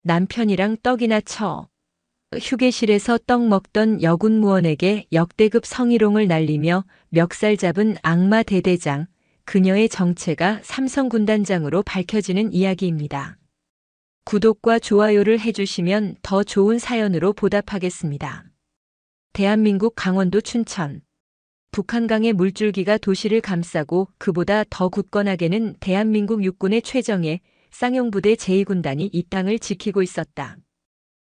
남편이랑 떡이나 쳐. 휴게실에서 떡 먹던 여군무원에게 역대급 성희롱을 날리며 멱살 잡은 악마 대대장, 그녀의 정체가 삼성군단장으로 밝혀지는 이야기입니다. 구독과 좋아요를 해주시면 더 좋은 사연으로 보답하겠습니다. 대한민국 강원도 춘천. 북한강의 물줄기가 도시를 감싸고 그보다 더 굳건하게는 대한민국 육군의 최정예 쌍용부대 제2군단이 이 땅을 지키고 있었다.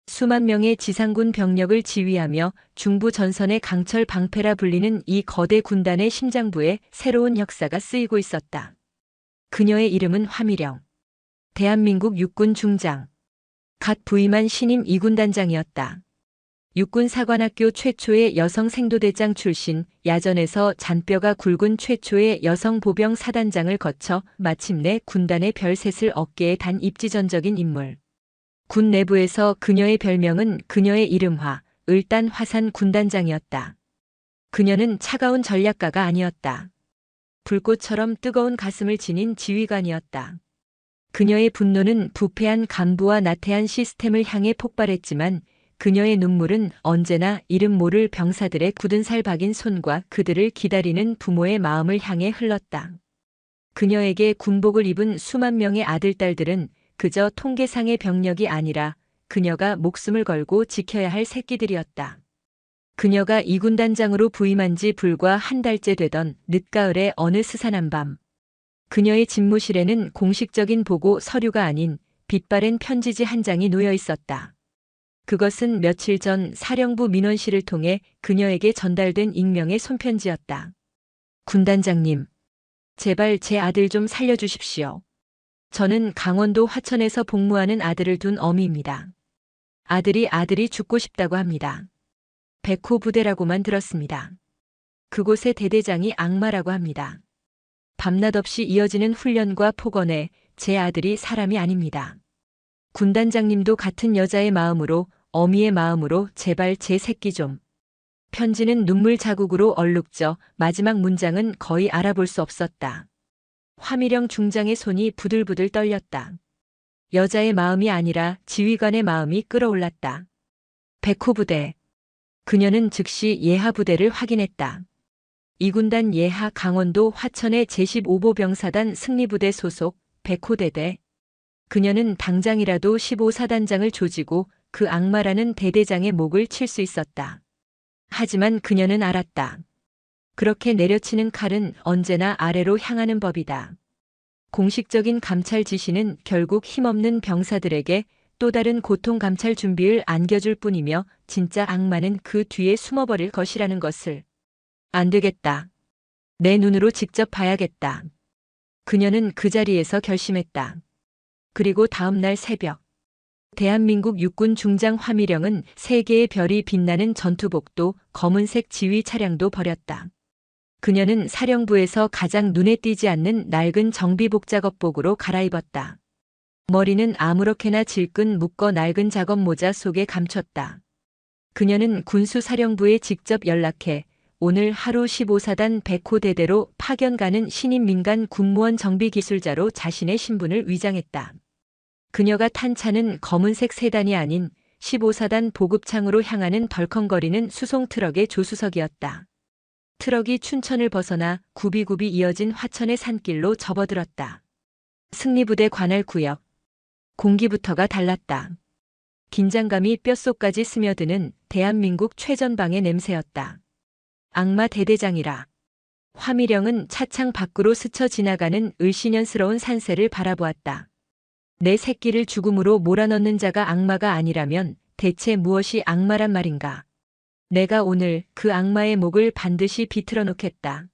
수만 명의 지상군 병력을 지휘하며 중부 전선의 강철 방패라 불리는 이 거대 군단의 심장부에 새로운 역사가 쓰이고 있었다. 그녀의 이름은 화미령. 대한민국 육군 중장. 갓 부임한 신임 2군단장이었다. 육군사관학교 최초의 여성 생도대장 출신, 야전에서 잔뼈가 굵은 최초의 여성 보병 사단장을 거쳐 마침내 군단의 별셋을 어깨에 단 입지전적인 인물. 군 내부에서 그녀의 별명은 그녀의 이름화, 을단 화산 군단장이었다. 그녀는 차가운 전략가가 아니었다. 불꽃처럼 뜨거운 가슴을 지닌 지휘관이었다. 그녀의 분노는 부패한 간부와 나태한 시스템을 향해 폭발했지만 그녀의 눈물은 언제나 이름 모를 병사들의 굳은 살 박인 손과 그들을 기다리는 부모의 마음을 향해 흘렀다. 그녀에게 군복을 입은 수만 명의 아들, 딸들은 그저 통계상의 병력이 아니라 그녀가 목숨을 걸고 지켜야 할 새끼들이었다. 그녀가 2군단장으로 부임한 지 불과 한 달째 되던 늦가을의 어느 스산한 밤. 그녀의 집무실에는 공식적인 보고 서류가 아닌 빛바랜 편지지 한 장이 놓여 있었다. 그것은 며칠 전 사령부 민원실을 통해 그녀에게 전달된 익명의 손편지였다. 군단장님, 제발 제 아들 좀 살려주십시오. 저는 강원도 화천에서 복무하는 아들을 둔 어미입니다. 아들이 죽고 싶다고 합니다. 백호 부대라고만 들었습니다. 그곳의 대대장이 악마라고 합니다. 밤낮 없이 이어지는 훈련과 폭언에 제 아들이 사람이 아닙니다. 군단장님도 같은 여자의 마음으로, 어미의 마음으로 제발 제 새끼 좀. 편지는 눈물 자국으로 얼룩져 마지막 문장은 거의 알아볼 수 없었다. 화미령 중장의 손이 부들부들 떨렸다. 여자의 마음이 아니라 지휘관의 마음이 끓어올랐다. 백호 부대. 그녀는 즉시 예하 부대를 확인했다. 2군단 예하 강원도 화천의 제15보병사단 승리부대 소속 백호대대. 그녀는 당장이라도 15사단장을 조지고 그 악마라는 대대장의 목을 칠 수 있었다. 하지만 그녀는 알았다. 그렇게 내려치는 칼은 언제나 아래로 향하는 법이다. 공식적인 감찰 지시는 결국 힘없는 병사들에게 또 다른 고통 감찰 준비를 안겨줄 뿐이며 진짜 악마는 그 뒤에 숨어버릴 것이라는 것을. 안 되겠다. 내 눈으로 직접 봐야겠다. 그녀는 그 자리에서 결심했다. 그리고 다음 날 새벽. 대한민국 육군 중장 화미령은 세 개의 별이 빛나는 전투복도 검은색 지휘 차량도 버렸다. 그녀는 사령부에서 가장 눈에 띄지 않는 낡은 정비복 작업복으로 갈아입었다. 머리는 아무렇게나 질끈 묶어 낡은 작업 모자 속에 감췄다. 그녀는 군수사령부에 직접 연락해 오늘 하루 15사단 백호대대로 파견 가는 신임 민간 군무원 정비기술자로 자신의 신분을 위장했다. 그녀가 탄 차는 검은색 세단이 아닌 15사단 보급창으로 향하는 덜컹거리는 수송 트럭의 조수석이었다. 트럭이 춘천을 벗어나 굽이굽이 이어진 화천의 산길로 접어들었다. 승리부대 관할 구역. 공기부터가 달랐다. 긴장감이 뼛속까지 스며드는 대한민국 최전방의 냄새였다. 악마 대대장이라. 화미령은 차창 밖으로 스쳐 지나가는 을씨년스러운 산세를 바라보았다. 내 새끼를 죽음으로 몰아넣는 자가 악마가 아니라면 대체 무엇이 악마란 말인가? 내가 오늘 그 악마의 목을 반드시 비틀어 놓겠다.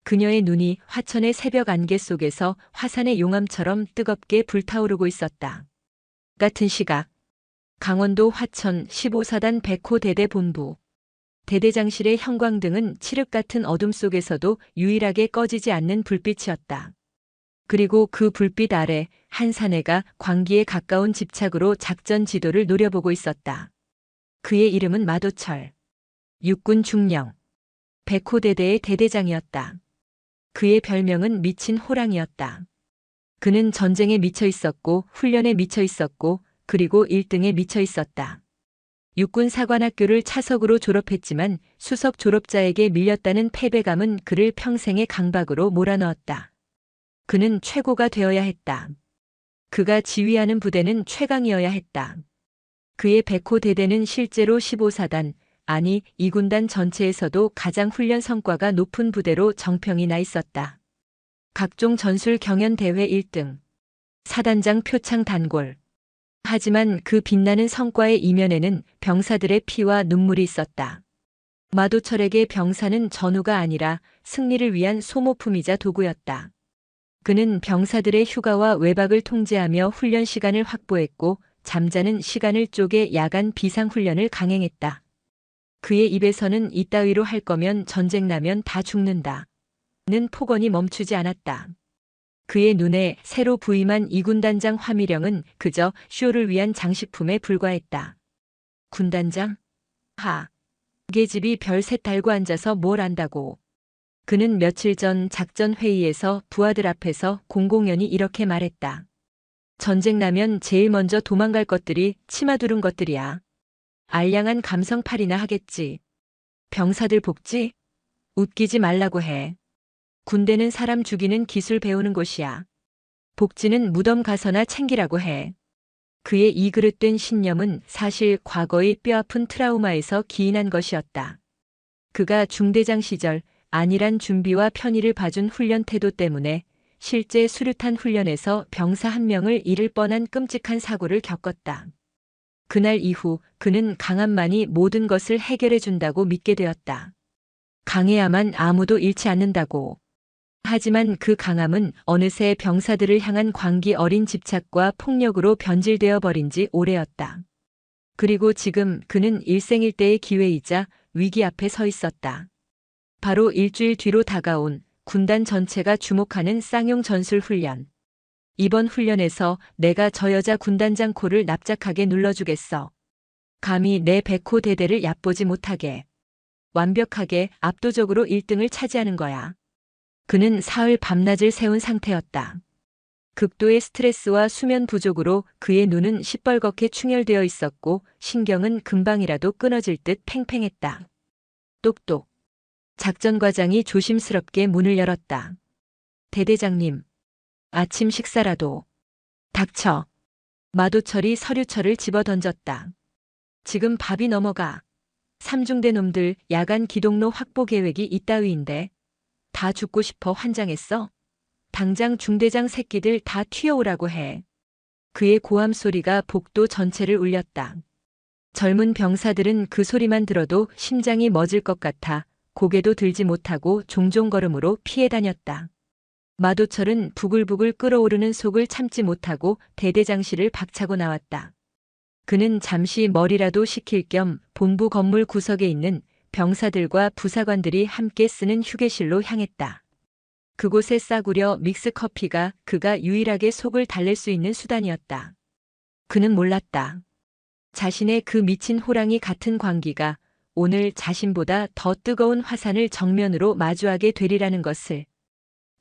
그녀의 눈이 화천의 새벽 안개 속에서 화산의 용암처럼 뜨겁게 불타오르고 있었다. 같은 시각. 강원도 화천 15사단 백호대대 본부. 대대장실의 형광등은 칠흑 같은 어둠 속에서도 유일하게 꺼지지 않는 불빛이었다. 그리고 그 불빛 아래 한 사내가 광기에 가까운 집착으로 작전 지도를 노려보고 있었다. 그의 이름은 마도철. 육군 중령. 백호대대의 대대장이었다. 그의 별명은 미친 호랑이였다. 그는 전쟁에 미쳐 있었고 훈련에 미쳐 있었고 그리고 1등에 미쳐 있었다. 육군사관학교를 차석으로 졸업했지만 수석 졸업자에게 밀렸다는 패배감은 그를 평생의 강박으로 몰아넣었다. 그는 최고가 되어야 했다. 그가 지휘하는 부대는 최강이어야 했다. 그의 백호 대대는 실제로 15사단, 아니 2군단 전체에서도 가장 훈련 성과가 높은 부대로 정평이 나 있었다. 각종 전술 경연 대회 1등, 사단장 표창 단골. 하지만 그 빛나는 성과의 이면에는 병사들의 피와 눈물이 있었다. 마도철에게 병사는 전우가 아니라 승리를 위한 소모품이자 도구였다. 그는 병사들의 휴가와 외박을 통제하며 훈련 시간을 확보했고 잠자는 시간을 쪼개 야간 비상훈련을 강행했다. 그의 입에서는 이따위로 할 거면 전쟁 나면 다 죽는다. 는 폭언이 멈추지 않았다. 그의 눈에 새로 부임한 2군단장 화미령은 그저 쇼를 위한 장식품에 불과했다. 군단장? 하. 계집이 별셋 달고 앉아서 뭘 안다고. 그는 며칠 전 작전 회의에서 부하들 앞에서 공공연히 이렇게 말했다. 전쟁 나면 제일 먼저 도망갈 것들이 치마 두른 것들이야. 알량한 감성팔이나 하겠지. 병사들 복지? 웃기지 말라고 해. 군대는 사람 죽이는 기술 배우는 곳이야. 복지는 무덤 가서나 챙기라고 해. 그의 이 그릇된 신념은 사실 과거의 뼈아픈 트라우마에서 기인한 것이었다. 그가 중대장 시절 안일한 준비와 편의를 봐준 훈련 태도 때문에 실제 수류탄 훈련에서 병사 한 명을 잃을 뻔한 끔찍한 사고를 겪었다. 그날 이후 그는 강함만이 모든 것을 해결해 준다고 믿게 되었다. 강해야만 아무도 잃지 않는다고. 하지만 그 강함은 어느새 병사들을 향한 광기 어린 집착과 폭력으로 변질되어 버린 지 오래였다. 그리고 지금 그는 일생일대의 기회이자 위기 앞에 서 있었다. 바로 일주일 뒤로 다가온 군단 전체가 주목하는 쌍용 전술 훈련. 이번 훈련에서 내가 저 여자 군단장 코를 납작하게 눌러주겠어. 감히 내 백호 대대를 얕보지 못하게. 완벽하게 압도적으로 1등을 차지하는 거야. 그는 사흘 밤낮을 세운 상태였다. 극도의 스트레스와 수면 부족으로 그의 눈은 시뻘겋게 충혈되어 있었고 신경은 금방이라도 끊어질 듯 팽팽했다. 똑똑. 작전과장이 조심스럽게 문을 열었다. 대대장님. 아침 식사라도. 닥쳐. 마도철이 서류철을 집어던졌다. 지금 밥이 넘어가. 삼중대 놈들 야간 기동로 확보 계획이 이따위인데. 다 죽고 싶어 환장했어? 당장 중대장 새끼들 다 튀어오라고 해. 그의 고함 소리가 복도 전체를 울렸다. 젊은 병사들은 그 소리만 들어도 심장이 멎을 것 같아 고개도 들지 못하고 종종 걸음으로 피해 다녔다. 마도철은 부글부글 끓어오르는 속을 참지 못하고 대대장실을 박차고 나왔다. 그는 잠시 머리라도 식힐 겸 본부 건물 구석에 있는 병사들과 부사관들이 함께 쓰는 휴게실로 향했다. 그곳에 싸구려 믹스커피가 그가 유일하게 속을 달랠 수 있는 수단이었다. 그는 몰랐다. 자신의 그 미친 호랑이 같은 광기가 오늘 자신보다 더 뜨거운 화산을 정면으로 마주하게 되리라는 것을.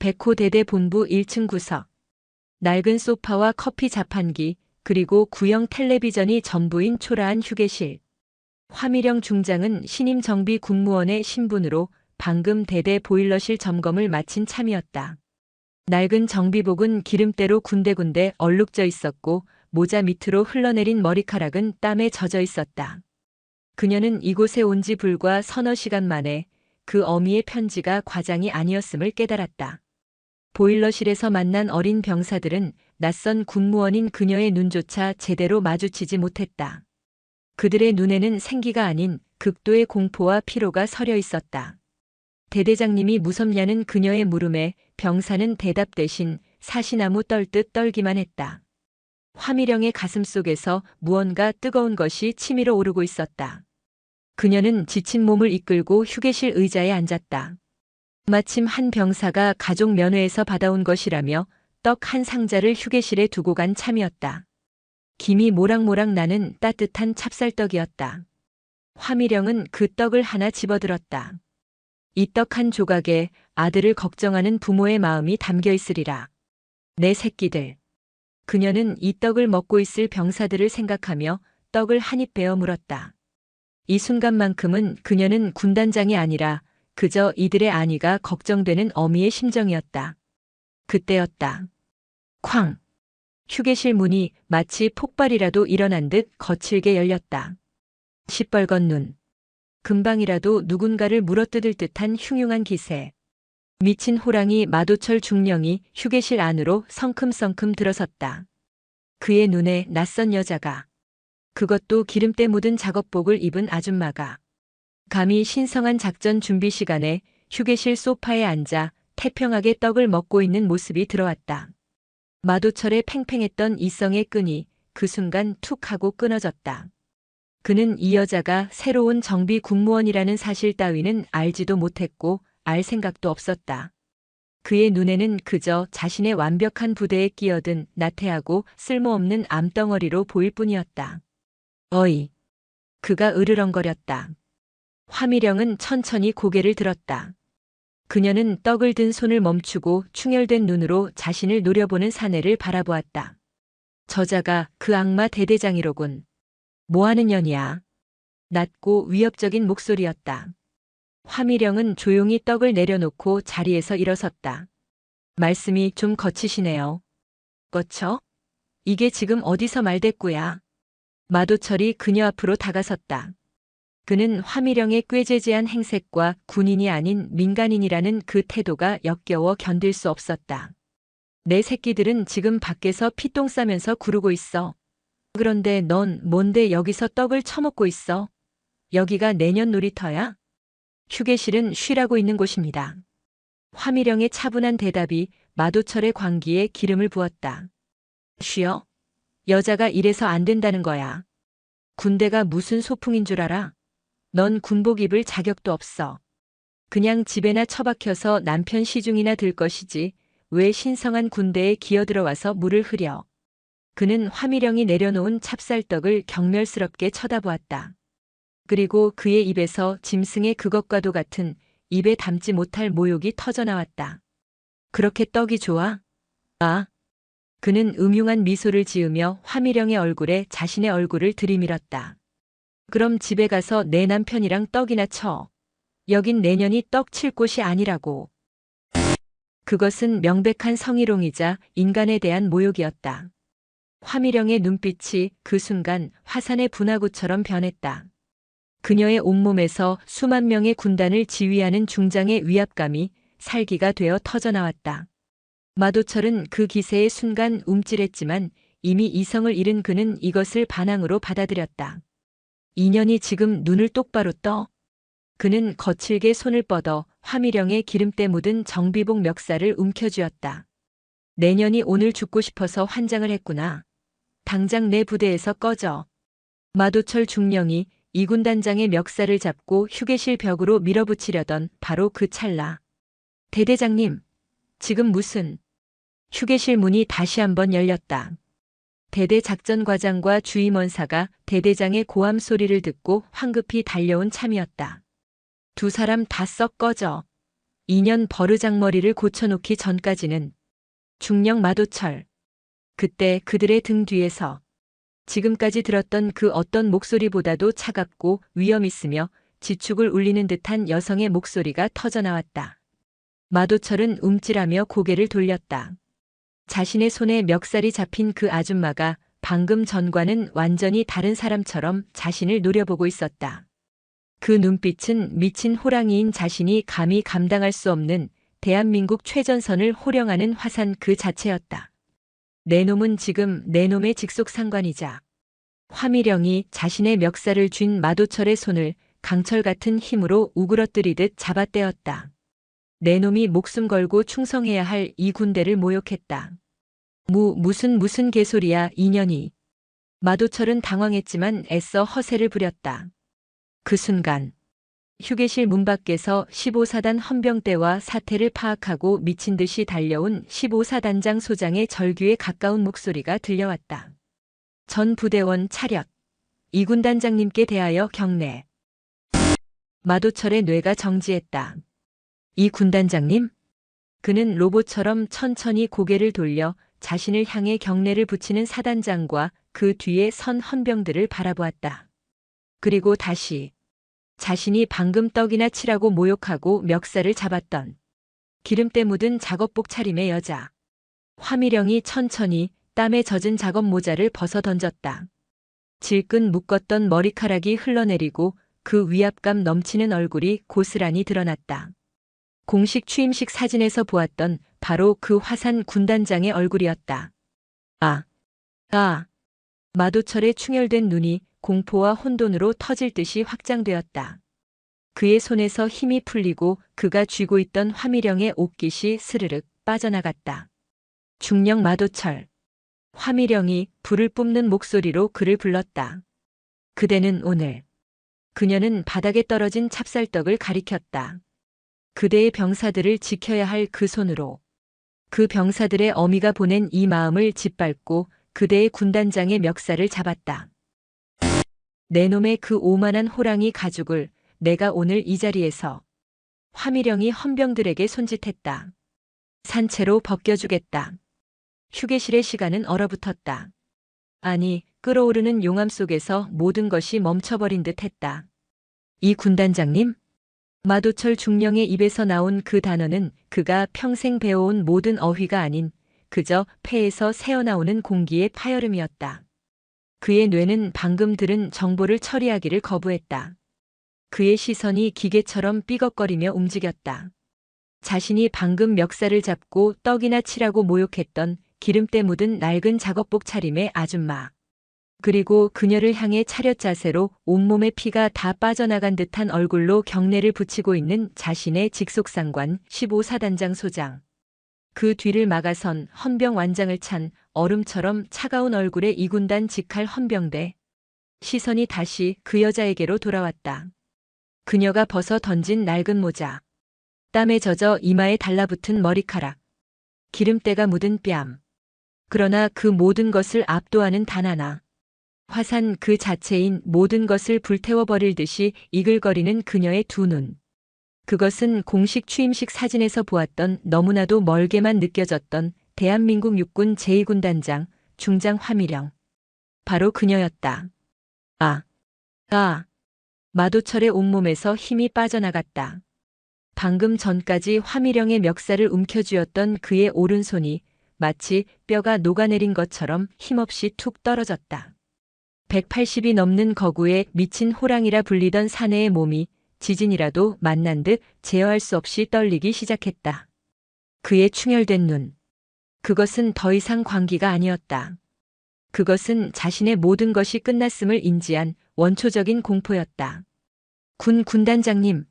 백호 대대 본부 1층 구석. 낡은 소파와 커피 자판기 그리고 구형 텔레비전이 전부인 초라한 휴게실. 화미령 중장은 신임 정비 군무원의 신분으로 방금 대대 보일러실 점검을 마친 참이었다. 낡은 정비복은 기름때로 군데군데 얼룩져 있었고 모자 밑으로 흘러내린 머리카락은 땀에 젖어 있었다. 그녀는 이곳에 온 지 불과 서너 시간 만에 그 어미의 편지가 과장이 아니었음을 깨달았다. 보일러실에서 만난 어린 병사들은 낯선 군무원인 그녀의 눈조차 제대로 마주치지 못했다. 그들의 눈에는 생기가 아닌 극도의 공포와 피로가 서려 있었다. 대대장님이 무섭냐는 그녀의 물음에 병사는 대답 대신 사시나무 떨듯 떨기만 했다. 화미령의 가슴 속에서 무언가 뜨거운 것이 치밀어 오르고 있었다. 그녀는 지친 몸을 이끌고 휴게실 의자에 앉았다. 마침 한 병사가 가족 면회에서 받아온 것이라며 떡 한 상자를 휴게실에 두고 간 참이었다. 김이 모락모락 나는 따뜻한 찹쌀떡이었다. 화미령은 그 떡을 하나 집어들었다. 이 떡 한 조각에 아들을 걱정하는 부모의 마음이 담겨 있으리라. 내 새끼들. 그녀는 이 떡을 먹고 있을 병사들을 생각하며 떡을 한 입 베어 물었다. 이 순간만큼은 그녀는 군단장이 아니라 그저 이들의 안위가 걱정되는 어미의 심정이었다. 그때였다. 쾅! 휴게실 문이 마치 폭발이라도 일어난 듯 거칠게 열렸다. 시뻘건 눈. 금방이라도 누군가를 물어뜯을 듯한 흉흉한 기세. 미친 호랑이 마도철 중령이 휴게실 안으로 성큼성큼 들어섰다. 그의 눈에 낯선 여자가, 그것도 기름때 묻은 작업복을 입은 아줌마가 감히 신성한 작전 준비 시간에 휴게실 소파에 앉아 태평하게 떡을 먹고 있는 모습이 들어왔다. 마도철의 팽팽했던 이성의 끈이 그 순간 툭 하고 끊어졌다. 그는 이 여자가 새로운 정비 군무원이라는 사실 따위는 알지도 못했고 알 생각도 없었다. 그의 눈에는 그저 자신의 완벽한 부대에 끼어든 나태하고 쓸모없는 암덩어리로 보일 뿐이었다. 어이. 그가 으르렁거렸다. 화미령은 천천히 고개를 들었다. 그녀는 떡을 든 손을 멈추고 충혈된 눈으로 자신을 노려보는 사내를 바라보았다. 저자가 그 악마 대대장이로군. 뭐하는 년이야? 낮고 위협적인 목소리였다. 화미령은 조용히 떡을 내려놓고 자리에서 일어섰다. 말씀이 좀 거치시네요. 거쳐? 이게 지금 어디서 말대꾸야? 마도철이 그녀 앞으로 다가섰다. 그는 화미령의 꾀죄죄한 행색과 군인이 아닌 민간인이라는 그 태도가 역겨워 견딜 수 없었다. 내 새끼들은 지금 밖에서 피똥 싸면서 구르고 있어. 그런데 넌 뭔데 여기서 떡을 처먹고 있어? 여기가 내년 놀이터야? 휴게실은 쉬라고 있는 곳입니다. 화미령의 차분한 대답이 마도철의 광기에 기름을 부었다. 쉬어? 여자가 이래서 안 된다는 거야. 군대가 무슨 소풍인 줄 알아? 넌 군복 입을 자격도 없어. 그냥 집에나 처박혀서 남편 시중이나 들 것이지 왜 신성한 군대에 기어들어와서 물을 흐려. 그는 화미령이 내려놓은 찹쌀떡을 경멸스럽게 쳐다보았다. 그리고 그의 입에서 짐승의 그것과도 같은 입에 담지 못할 모욕이 터져나왔다. 그렇게 떡이 좋아? 아. 그는 음흉한 미소를 지으며 화미령의 얼굴에 자신의 얼굴을 들이밀었다. 그럼 집에 가서 내 남편이랑 떡이나 쳐. 여긴 내년이 떡 칠 곳이 아니라고. 그것은 명백한 성희롱이자 인간에 대한 모욕이었다. 화미령의 눈빛이 그 순간 화산의 분화구처럼 변했다. 그녀의 온몸에서 수만 명의 군단을 지휘하는 중장의 위압감이 살기가 되어 터져나왔다. 마도철은 그 기세에 순간 움찔했지만 이미 이성을 잃은 그는 이것을 반항으로 받아들였다. 인연이 지금 눈을 똑바로 떠. 그는 거칠게 손을 뻗어 화미령의 기름때 묻은 정비복 멱살을 움켜쥐었다. 내년이 오늘 죽고 싶어서 환장을 했구나. 당장 내 부대에서 꺼져. 마도철 중령이 이군단장의 멱살을 잡고 휴게실 벽으로 밀어붙이려던 바로 그 찰나. 대대장님, 지금 무슨... 휴게실 문이 다시 한번 열렸다. 대대작전과장과 주임원사가 대대장의 고함 소리를 듣고 황급히 달려온 참이었다. 두 사람 다 썩 꺼져. 2년 버르장머리를 고쳐놓기 전까지는. 중령 마도철. 그때 그들의 등 뒤에서 지금까지 들었던 그 어떤 목소리보다도 차갑고 위험 있으며 지축을 울리는 듯한 여성의 목소리가 터져나왔다. 마도철은 움찔하며 고개를 돌렸다. 자신의 손에 멱살이 잡힌 그 아줌마가 방금 전과는 완전히 다른 사람처럼 자신을 노려보고 있었다. 그 눈빛은 미친 호랑이인 자신이 감히 감당할 수 없는 대한민국 최전선을 호령하는 화산 그 자체였다. 내 놈은 지금 내 놈의 직속 상관이자. 화미령이 자신의 멱살을 쥔 마도철의 손을 강철 같은 힘으로 우그러뜨리듯 잡아떼었다. 내 놈이 목숨 걸고 충성해야 할 이 군대를 모욕했다. 무슨 개소리야 이년이. 마도철은 당황했지만 애써 허세를 부렸다. 그 순간 휴게실 문 밖에서 15사단 헌병대와 사태를 파악하고 미친 듯이 달려온 15사단장 소장의 절규에 가까운 목소리가 들려왔다. 전 부대원 차렷. 이군단장님께 대하여 경례. 마도철의 뇌가 정지했다. 이 군단장님? 그는 로봇처럼 천천히 고개를 돌려 자신을 향해 경례를 붙이는 사단장과 그 뒤에 선 헌병들을 바라보았다. 그리고 다시 자신이 방금 떡이나 치라고 모욕하고 멱살을 잡았던 기름때 묻은 작업복 차림의 여자. 화미령이 천천히 땀에 젖은 작업 모자를 벗어 던졌다. 질끈 묶었던 머리카락이 흘러내리고 그 위압감 넘치는 얼굴이 고스란히 드러났다. 공식 취임식 사진에서 보았던 바로 그 화산 군단장의 얼굴이었다. 아, 아. 마도철의 충혈된 눈이 공포와 혼돈으로 터질 듯이 확장되었다. 그의 손에서 힘이 풀리고 그가 쥐고 있던 화미령의 옷깃이 스르륵 빠져나갔다. 중령 마도철. 화미령이 불을 뿜는 목소리로 그를 불렀다. 그대는 오늘. 그녀는 바닥에 떨어진 찹쌀떡을 가리켰다. 그대의 병사들을 지켜야 할 그 손으로. 그 병사들의 어미가 보낸 이 마음을 짓밟고 그대의 군단장의 멱살을 잡았다. 내 놈의 그 오만한 호랑이 가죽을 내가 오늘 이 자리에서. 화미령이 헌병들에게 손짓했다. 산채로 벗겨주겠다. 휴게실의 시간은 얼어붙었다. 아니, 끓어오르는 용암 속에서 모든 것이 멈춰버린 듯 했다. 이 군단장님? 마도철 중령의 입에서 나온 그 단어는 그가 평생 배워온 모든 어휘가 아닌 그저 폐에서 새어나오는 공기의 파열음이었다. 그의 뇌는 방금 들은 정보를 처리하기를 거부했다. 그의 시선이 기계처럼 삐걱거리며 움직였다. 자신이 방금 멱살을 잡고 떡이나 치라고 모욕했던 기름때 묻은 낡은 작업복 차림의 아줌마. 그리고 그녀를 향해 차렷 자세로 온몸의 피가 다 빠져나간 듯한 얼굴로 경례를 붙이고 있는 자신의 직속상관 15사단장 소장. 그 뒤를 막아선 헌병 완장을 찬 얼음처럼 차가운 얼굴의 이군단 직할 헌병대. 시선이 다시 그 여자에게로 돌아왔다. 그녀가 벗어 던진 낡은 모자. 땀에 젖어 이마에 달라붙은 머리카락. 기름때가 묻은 뺨. 그러나 그 모든 것을 압도하는 단 하나. 화산 그 자체인 모든 것을 불태워버릴 듯이 이글거리는 그녀의 두 눈. 그것은 공식 취임식 사진에서 보았던 너무나도 멀게만 느껴졌던 대한민국 육군 제2군단장 중장 화미령. 바로 그녀였다. 아. 마도철의 온몸에서 힘이 빠져나갔다. 방금 전까지 화미령의 멱살을 움켜쥐었던 그의 오른손이 마치 뼈가 녹아내린 것처럼 힘없이 툭 떨어졌다. 180이 넘는 거구에 미친 호랑이라 불리던 사내의 몸이 지진이라도 만난 듯 제어할 수 없이 떨리기 시작했다. 그의 충혈된 눈. 그것은 더 이상 광기가 아니었다. 그것은 자신의 모든 것이 끝났음을 인지한 원초적인 공포였다. 군단장님.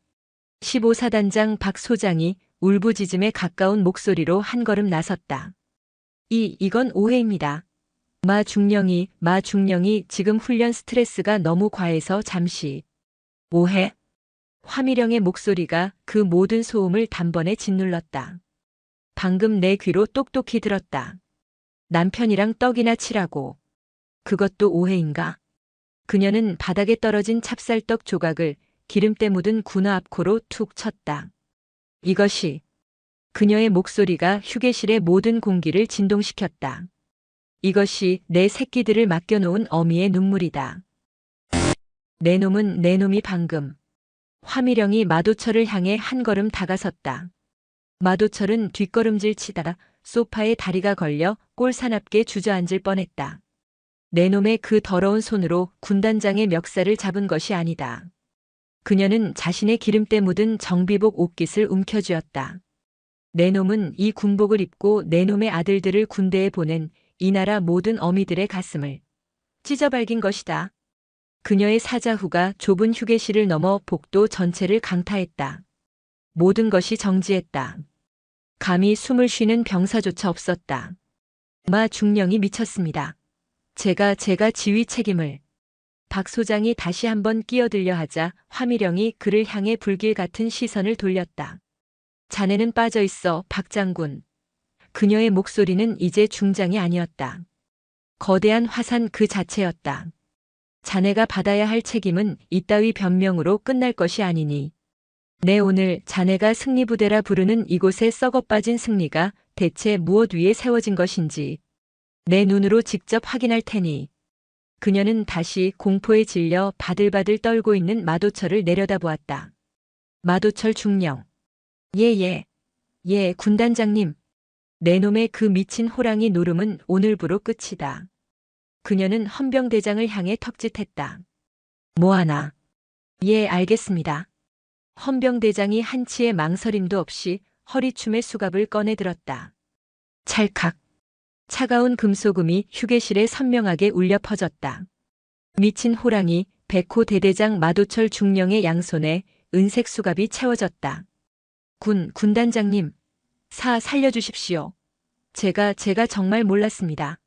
15사단장 박 소장이 울부짖음에 가까운 목소리로 한 걸음 나섰다. 이건 오해입니다. 마 중령이 지금 훈련 스트레스가 너무 과해서 잠시. 오해? 화미령의 목소리가 그 모든 소음을 단번에 짓눌렀다. 방금 내 귀로 똑똑히 들었다. 남편이랑 떡이나 치라고. 그것도 오해인가? 그녀는 바닥에 떨어진 찹쌀떡 조각을 기름때 묻은 군화 앞코로 툭 쳤다. 이것이. 그녀의 목소리가 휴게실의 모든 공기를 진동시켰다. 이것이 내 새끼들을 맡겨놓은 어미의 눈물이다. 내 놈이 방금. 화미령이 마도철을 향해 한 걸음 다가섰다. 마도철은 뒷걸음질 치다가 소파에 다리가 걸려 꼴사납게 주저앉을 뻔했다. 내 놈의 그 더러운 손으로 군단장의 멱살을 잡은 것이 아니다. 그녀는 자신의 기름때 묻은 정비복 옷깃을 움켜쥐었다. 내 놈은 이 군복을 입고 내 놈의 아들들을 군대에 보낸 이 나라 모든 어미들의 가슴을 찢어발긴 것이다. 그녀의 사자후가 좁은 휴게실을 넘어 복도 전체를 강타했다. 모든 것이 정지했다. 감히 숨을 쉬는 병사조차 없었다. 마 중령이 미쳤습니다. 제가 지휘 책임을. 박 소장이 다시 한번 끼어들려 하자 화미령이 그를 향해 불길 같은 시선을 돌렸다. 자네는 빠져있어, 박 장군. 그녀의 목소리는 이제 중장이 아니었다. 거대한 화산 그 자체였다. 자네가 받아야 할 책임은 이따위 변명으로 끝날 것이 아니니. 내 오늘 자네가 승리부대라 부르는 이곳에 썩어빠진 승리가 대체 무엇 위에 세워진 것인지 내 눈으로 직접 확인할 테니. 그녀는 다시 공포에 질려 바들바들 떨고 있는 마도철을 내려다보았다. 마도철 중령. 예, 군단장님. 내 놈의 그 미친 호랑이 노름은 오늘부로 끝이다. 그녀는 헌병대장을 향해 턱짓했다. 뭐하나? 예, 알겠습니다. 헌병대장이 한치의 망설임도 없이 허리춤의 수갑을 꺼내 들었다. 찰칵. 차가운 금소금이 휴게실에 선명하게 울려 퍼졌다. 미친 호랑이 백호 대대장 마도철 중령의 양손에 은색 수갑이 채워졌다. 군단장님. 살려주십시오. 제가 정말 몰랐습니다.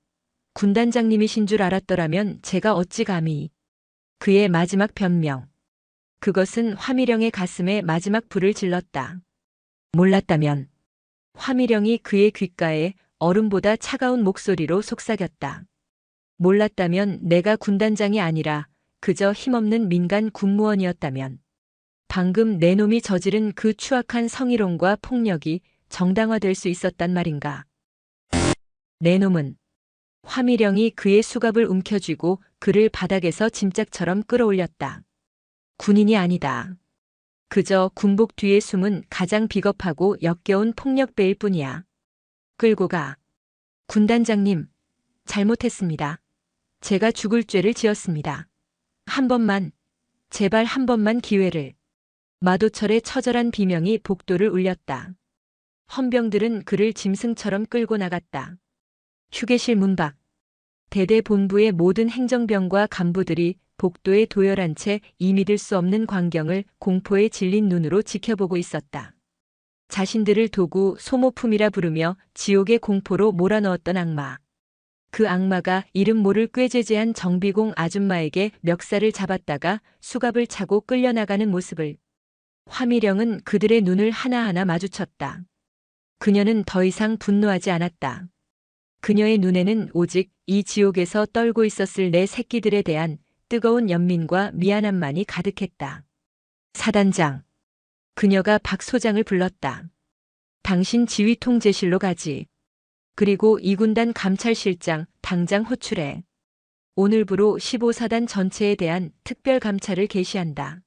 군단장님이신 줄 알았더라면 제가 어찌 감히. 그의 마지막 변명. 그것은 화미령의 가슴에 마지막 불을 질렀다. 몰랐다면. 화미령이 그의 귓가에 얼음보다 차가운 목소리로 속삭였다. 몰랐다면 내가 군단장이 아니라 그저 힘없는 민간 군무원이었다면. 방금 내 놈이 저지른 그 추악한 성희롱과 폭력이 정당화될 수 있었단 말인가. 내 놈은. 화미령이 그의 수갑을 움켜쥐고 그를 바닥에서 짐짝처럼 끌어올렸다. 군인이 아니다. 그저 군복 뒤에 숨은 가장 비겁하고 역겨운 폭력배일 뿐이야. 끌고 가. 군단장님, 잘못했습니다. 제가 죽을 죄를 지었습니다. 한 번만, 제발 한 번만 기회를. 마도철의 처절한 비명이 복도를 울렸다. 헌병들은 그를 짐승처럼 끌고 나갔다. 휴게실 문 밖. 대대 본부의 모든 행정병과 간부들이 복도에 도열한 채 이 믿을 수 없는 광경을 공포에 질린 눈으로 지켜보고 있었다. 자신들을 도구 소모품이라 부르며 지옥의 공포로 몰아넣었던 악마. 그 악마가 이름 모를 꾀죄죄한 정비공 아줌마에게 멱살을 잡았다가 수갑을 차고 끌려나가는 모습을. 화미령은 그들의 눈을 하나하나 마주쳤다. 그녀는 더 이상 분노하지 않았다. 그녀의 눈에는 오직 이 지옥에서 떨고 있었을 내 새끼들에 대한 뜨거운 연민과 미안함만이 가득했다. 사단장. 그녀가 박 소장을 불렀다. 당신 지휘통제실로 가지. 그리고 2군단 감찰실장 당장 호출해. 오늘부로 15사단 전체에 대한 특별 감찰을 개시한다.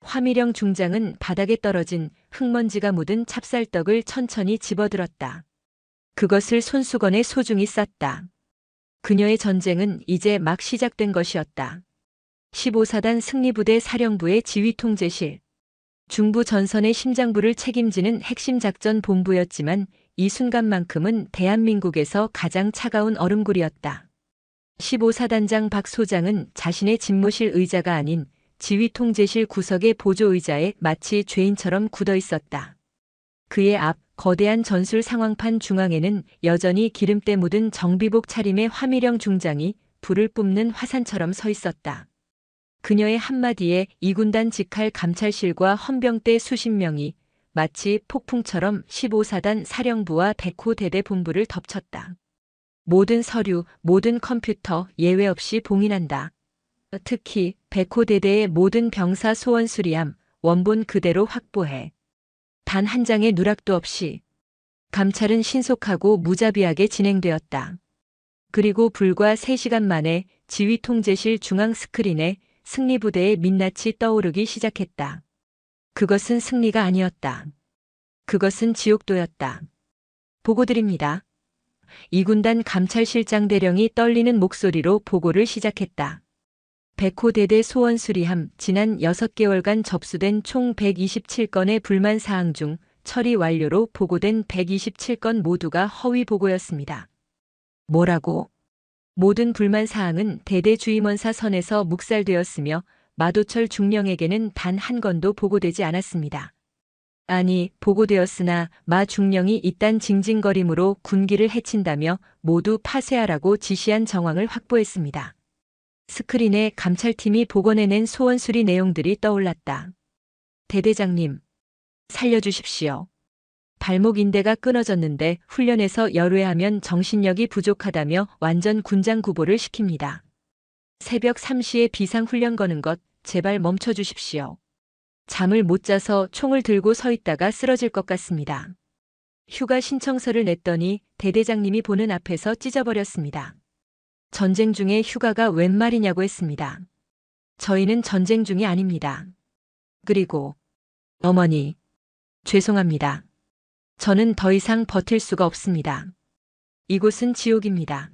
화미령 중장은 바닥에 떨어진 흙먼지가 묻은 찹쌀떡을 천천히 집어들었다. 그것을 손수건에 소중히 쌌다. 그녀의 전쟁은 이제 막 시작된 것이었다. 15사단 승리부대 사령부의 지휘통제실. 중부 전선의 심장부를 책임지는 핵심 작전 본부였지만 이 순간만큼은 대한민국에서 가장 차가운 얼음굴이었다. 15사단장 박 소장은 자신의 집무실 의자가 아닌 지휘통제실 구석의 보조의자에 마치 죄인처럼 굳어 있었다. 그의 앞 거대한 전술 상황판 중앙에는 여전히 기름때 묻은 정비복 차림의 화미령 중장이 불을 뿜는 화산처럼 서 있었다. 그녀의 한마디에 2군단 직할 감찰실과 헌병대 수십 명이 마치 폭풍처럼 15사단 사령부와 백호 대대 본부를 덮쳤다. 모든 서류, 모든 컴퓨터 예외 없이 봉인한다. 특히 백호 대대의 모든 병사 소원 수리함, 원본 그대로 확보해. 단 한 장의 누락도 없이. 감찰은 신속하고 무자비하게 진행되었다. 그리고 불과 3시간 만에 지휘통제실 중앙 스크린에 승리부대의 민낯이 떠오르기 시작했다. 그것은 승리가 아니었다. 그것은 지옥도였다. 보고드립니다. 2군단 감찰실장 대령이 떨리는 목소리로 보고를 시작했다. 백호 대대 소원 수리함 지난 6개월간 접수된 총 127건의 불만 사항 중 처리 완료로 보고된 127건 모두가 허위 보고였습니다. 뭐라고? 모든 불만 사항은 대대 주임원사 선에서 묵살되었으며 마도철 중령에게는 단 한 건도 보고되지 않았습니다. 아니, 보고되었으나 마 중령이 이딴 징징거림으로 군기를 해친다며 모두 파쇄하라고 지시한 정황을 확보했습니다. 스크린에 감찰팀이 복원해낸 소원 수리 내용들이 떠올랐다. 대대장님, 살려주십시오. 발목 인대가 끊어졌는데 훈련에서 열외하면 정신력이 부족하다며 완전 군장 구보를 시킵니다. 새벽 3시에 비상훈련 거는 것 제발 멈춰주십시오. 잠을 못 자서 총을 들고 서 있다가 쓰러질 것 같습니다. 휴가 신청서를 냈더니 대대장님이 보는 앞에서 찢어버렸습니다. 전쟁 중에 휴가가 웬 말이냐고 했습니다. 저희는 전쟁 중이 아닙니다. 그리고 어머니, 죄송합니다. 저는 더 이상 버틸 수가 없습니다. 이곳은 지옥입니다.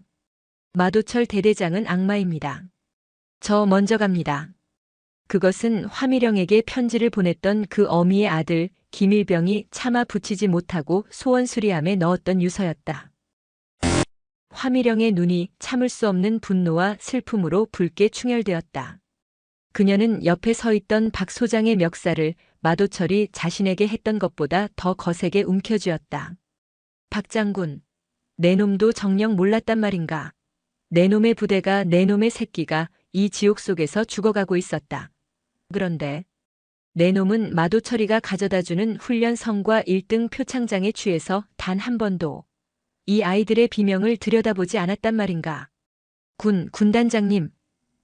마도철 대대장은 악마입니다. 저 먼저 갑니다. 그것은 화미령에게 편지를 보냈던 그 어미의 아들 김일병이 차마 붙이지 못하고 소원 수리함에 넣었던 유서였다. 화미령의 눈이 참을 수 없는 분노와 슬픔으로 붉게 충혈되었다. 그녀는 옆에 서 있던 박 소장의 멱살을 마도철이 자신에게 했던 것보다 더 거세게 움켜쥐었다. 박 장군, 내 놈도 정녕 몰랐단 말인가. 내 놈의 부대가 내 놈의 새끼가 이 지옥 속에서 죽어가고 있었다. 그런데 내 놈은 마도철이가 가져다주는 훈련성과 1등 표창장에 취해서 단 한 번도 이 아이들의 비명을 들여다보지 않았단 말인가. 군단장님,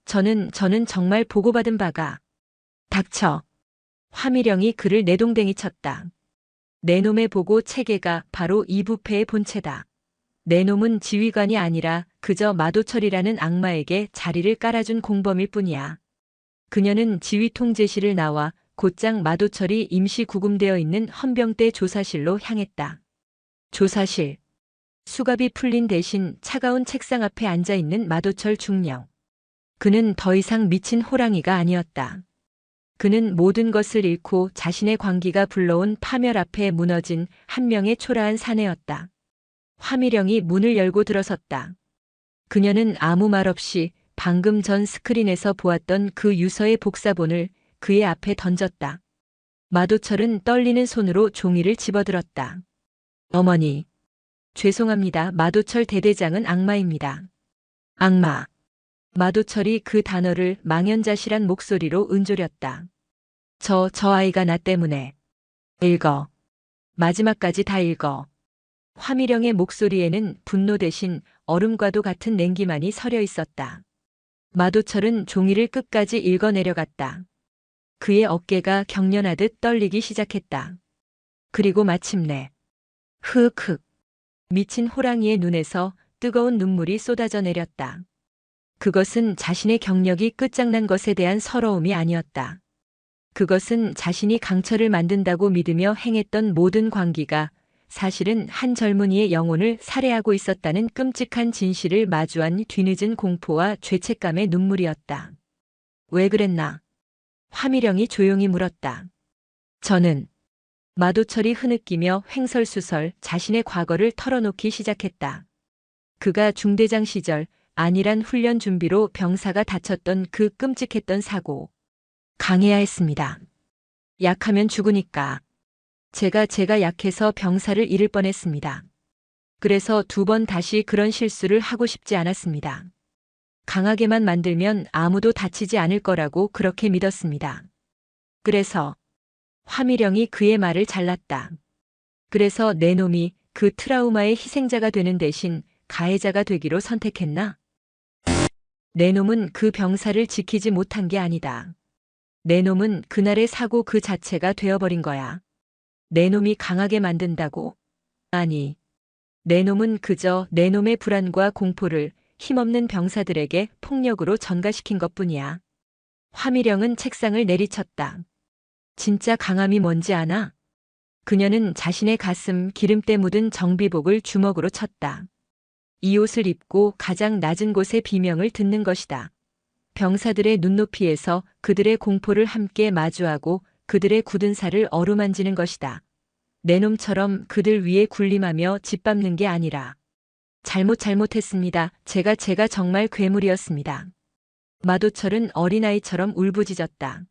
저는 정말 보고받은 바가. 닥쳐. 화미령이 그를 내동댕이 쳤다. 내 놈의 보고 체계가 바로 이 부패의 본체다. 내 놈은 지휘관이 아니라 그저 마도철이라는 악마에게 자리를 깔아준 공범일 뿐이야. 그녀는 지휘 통제실을 나와 곧장 마도철이 임시 구금되어 있는 헌병대 조사실로 향했다. 조사실. 수갑이 풀린 대신 차가운 책상 앞에 앉아 있는 마도철 중령. 그는 더 이상 미친 호랑이가 아니었다. 그는 모든 것을 잃고 자신의 광기가 불러온 파멸 앞에 무너진 한 명의 초라한 사내였다. 화미령이 문을 열고 들어섰다. 그녀는 아무 말 없이 방금 전 스크린에서 보았던 그 유서의 복사본을 그의 앞에 던졌다. 마도철은 떨리는 손으로 종이를 집어들었다. 어머니, 죄송합니다. 마도철 대대장은 악마입니다. 악마. 마도철이 그 단어를 망연자실한 목소리로 은조렸다. 저 아이가 나 때문에. 읽어. 마지막까지 다 읽어. 화미령의 목소리에는 분노 대신 얼음과도 같은 냉기만이 서려 있었다. 마도철은 종이를 끝까지 읽어 내려갔다. 그의 어깨가 경련하듯 떨리기 시작했다. 그리고 마침내 흑흑. 미친 호랑이의 눈에서 뜨거운 눈물이 쏟아져 내렸다. 그것은 자신의 경력이 끝장난 것에 대한 서러움이 아니었다. 그것은 자신이 강철을 만든다고 믿으며 행했던 모든 광기가 사실은 한 젊은이의 영혼을 살해하고 있었다는 끔찍한 진실을 마주한 뒤늦은 공포와 죄책감의 눈물이었다. 왜 그랬나? 화미령이 조용히 물었다. 저는 마도철이 흐느끼며 횡설수설 자신의 과거를 털어놓기 시작했다. 그가 중대장 시절 안일한 훈련 준비로 병사가 다쳤던 그 끔찍했던 사고. 강해야 했습니다. 약하면 죽으니까. 제가 약해서 병사를 잃을 뻔했습니다. 그래서 2번 다시 그런 실수를 하고 싶지 않았습니다. 강하게만 만들면 아무도 다치지 않을 거라고 그렇게 믿었습니다. 그래서 화미령이 그의 말을 잘랐다. 그래서 내 놈이 그 트라우마의 희생자가 되는 대신 가해자가 되기로 선택했나? 내 놈은 그 병사를 지키지 못한 게 아니다. 내 놈은 그날의 사고 그 자체가 되어버린 거야. 내 놈이 강하게 만든다고? 아니. 내 놈은 그저 내 놈의 불안과 공포를 힘없는 병사들에게 폭력으로 전가시킨 것뿐이야. 화미령은 책상을 내리쳤다. 진짜 강함이 뭔지 아나? 그녀는 자신의 가슴 기름때 묻은 정비복을 주먹으로 쳤다. 이 옷을 입고 가장 낮은 곳의 비명을 듣는 것이다. 병사들의 눈높이에서 그들의 공포를 함께 마주하고 그들의 굳은 살을 어루만지는 것이다. 내 놈처럼 그들 위에 군림하며 짓밟는 게 아니라. 잘못했습니다. 제가 정말 괴물이었습니다. 마도철은 어린아이처럼 울부짖었다.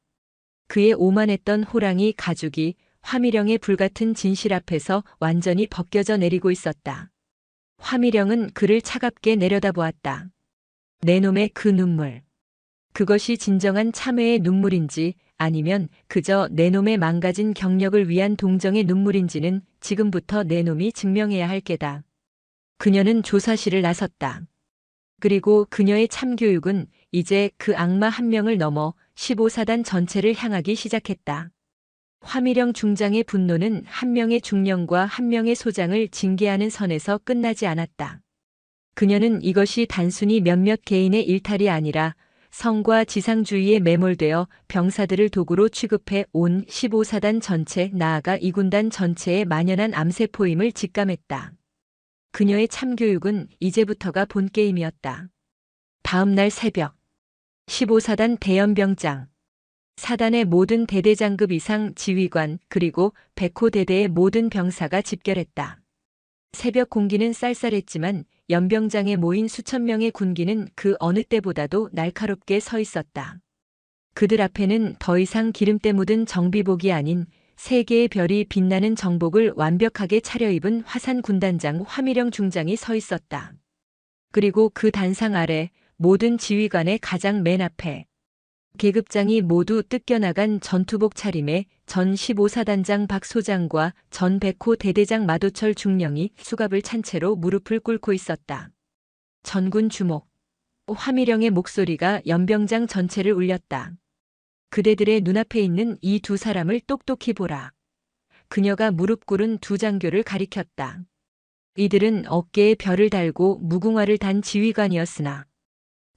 그의 오만했던 호랑이 가죽이 화미령의 불같은 진실 앞에서 완전히 벗겨져 내리고 있었다. 화미령은 그를 차갑게 내려다보았다. 내 놈의 그 눈물. 그것이 진정한 참회의 눈물인지 아니면 그저 내 놈의 망가진 경력을 위한 동정의 눈물인지는 지금부터 내 놈이 증명해야 할 게다. 그녀는 조사실을 나섰다. 그리고 그녀의 참교육은 이제 그 악마 한 명을 넘어 15사단 전체를 향하기 시작했다. 화미령 중장의 분노는 한 명의 중령과 한 명의 소장을 징계하는 선에서 끝나지 않았다. 그녀는 이것이 단순히 몇몇 개인의 일탈이 아니라 성과 지상주의에 매몰되어 병사들을 도구로 취급해 온 15사단 전체, 나아가 이 군단 전체에 만연한 암세포임을 직감했다. 그녀의 참교육은 이제부터가 본게임이었다. 다음 날 새벽, 15사단 대연병장, 사단의 모든 대대장급 이상 지휘관 그리고 백호 대대의 모든 병사가 집결했다. 새벽 공기는 쌀쌀했지만 연병장에 모인 수천 명의 군기는 그 어느 때보다도 날카롭게 서 있었다. 그들 앞에는 더 이상 기름때 묻은 정비복이 아닌 세 개의 별이 빛나는 정복을 완벽하게 차려입은 화산 군단장 화미령 중장이 서 있었다. 그리고 그 단상 아래 모든 지휘관의 가장 맨 앞에 계급장이 모두 뜯겨나간 전투복 차림에 전 15사단장 박 소장과 전 백호 대대장 마도철 중령이 수갑을 찬 채로 무릎을 꿇고 있었다. 전군 주목. 화미령의 목소리가 연병장 전체를 울렸다. 그대들의 눈앞에 있는 이 두 사람을 똑똑히 보라. 그녀가 무릎 꿇은 두 장교를 가리켰다. 이들은 어깨에 별을 달고 무궁화를 단 지휘관이었으나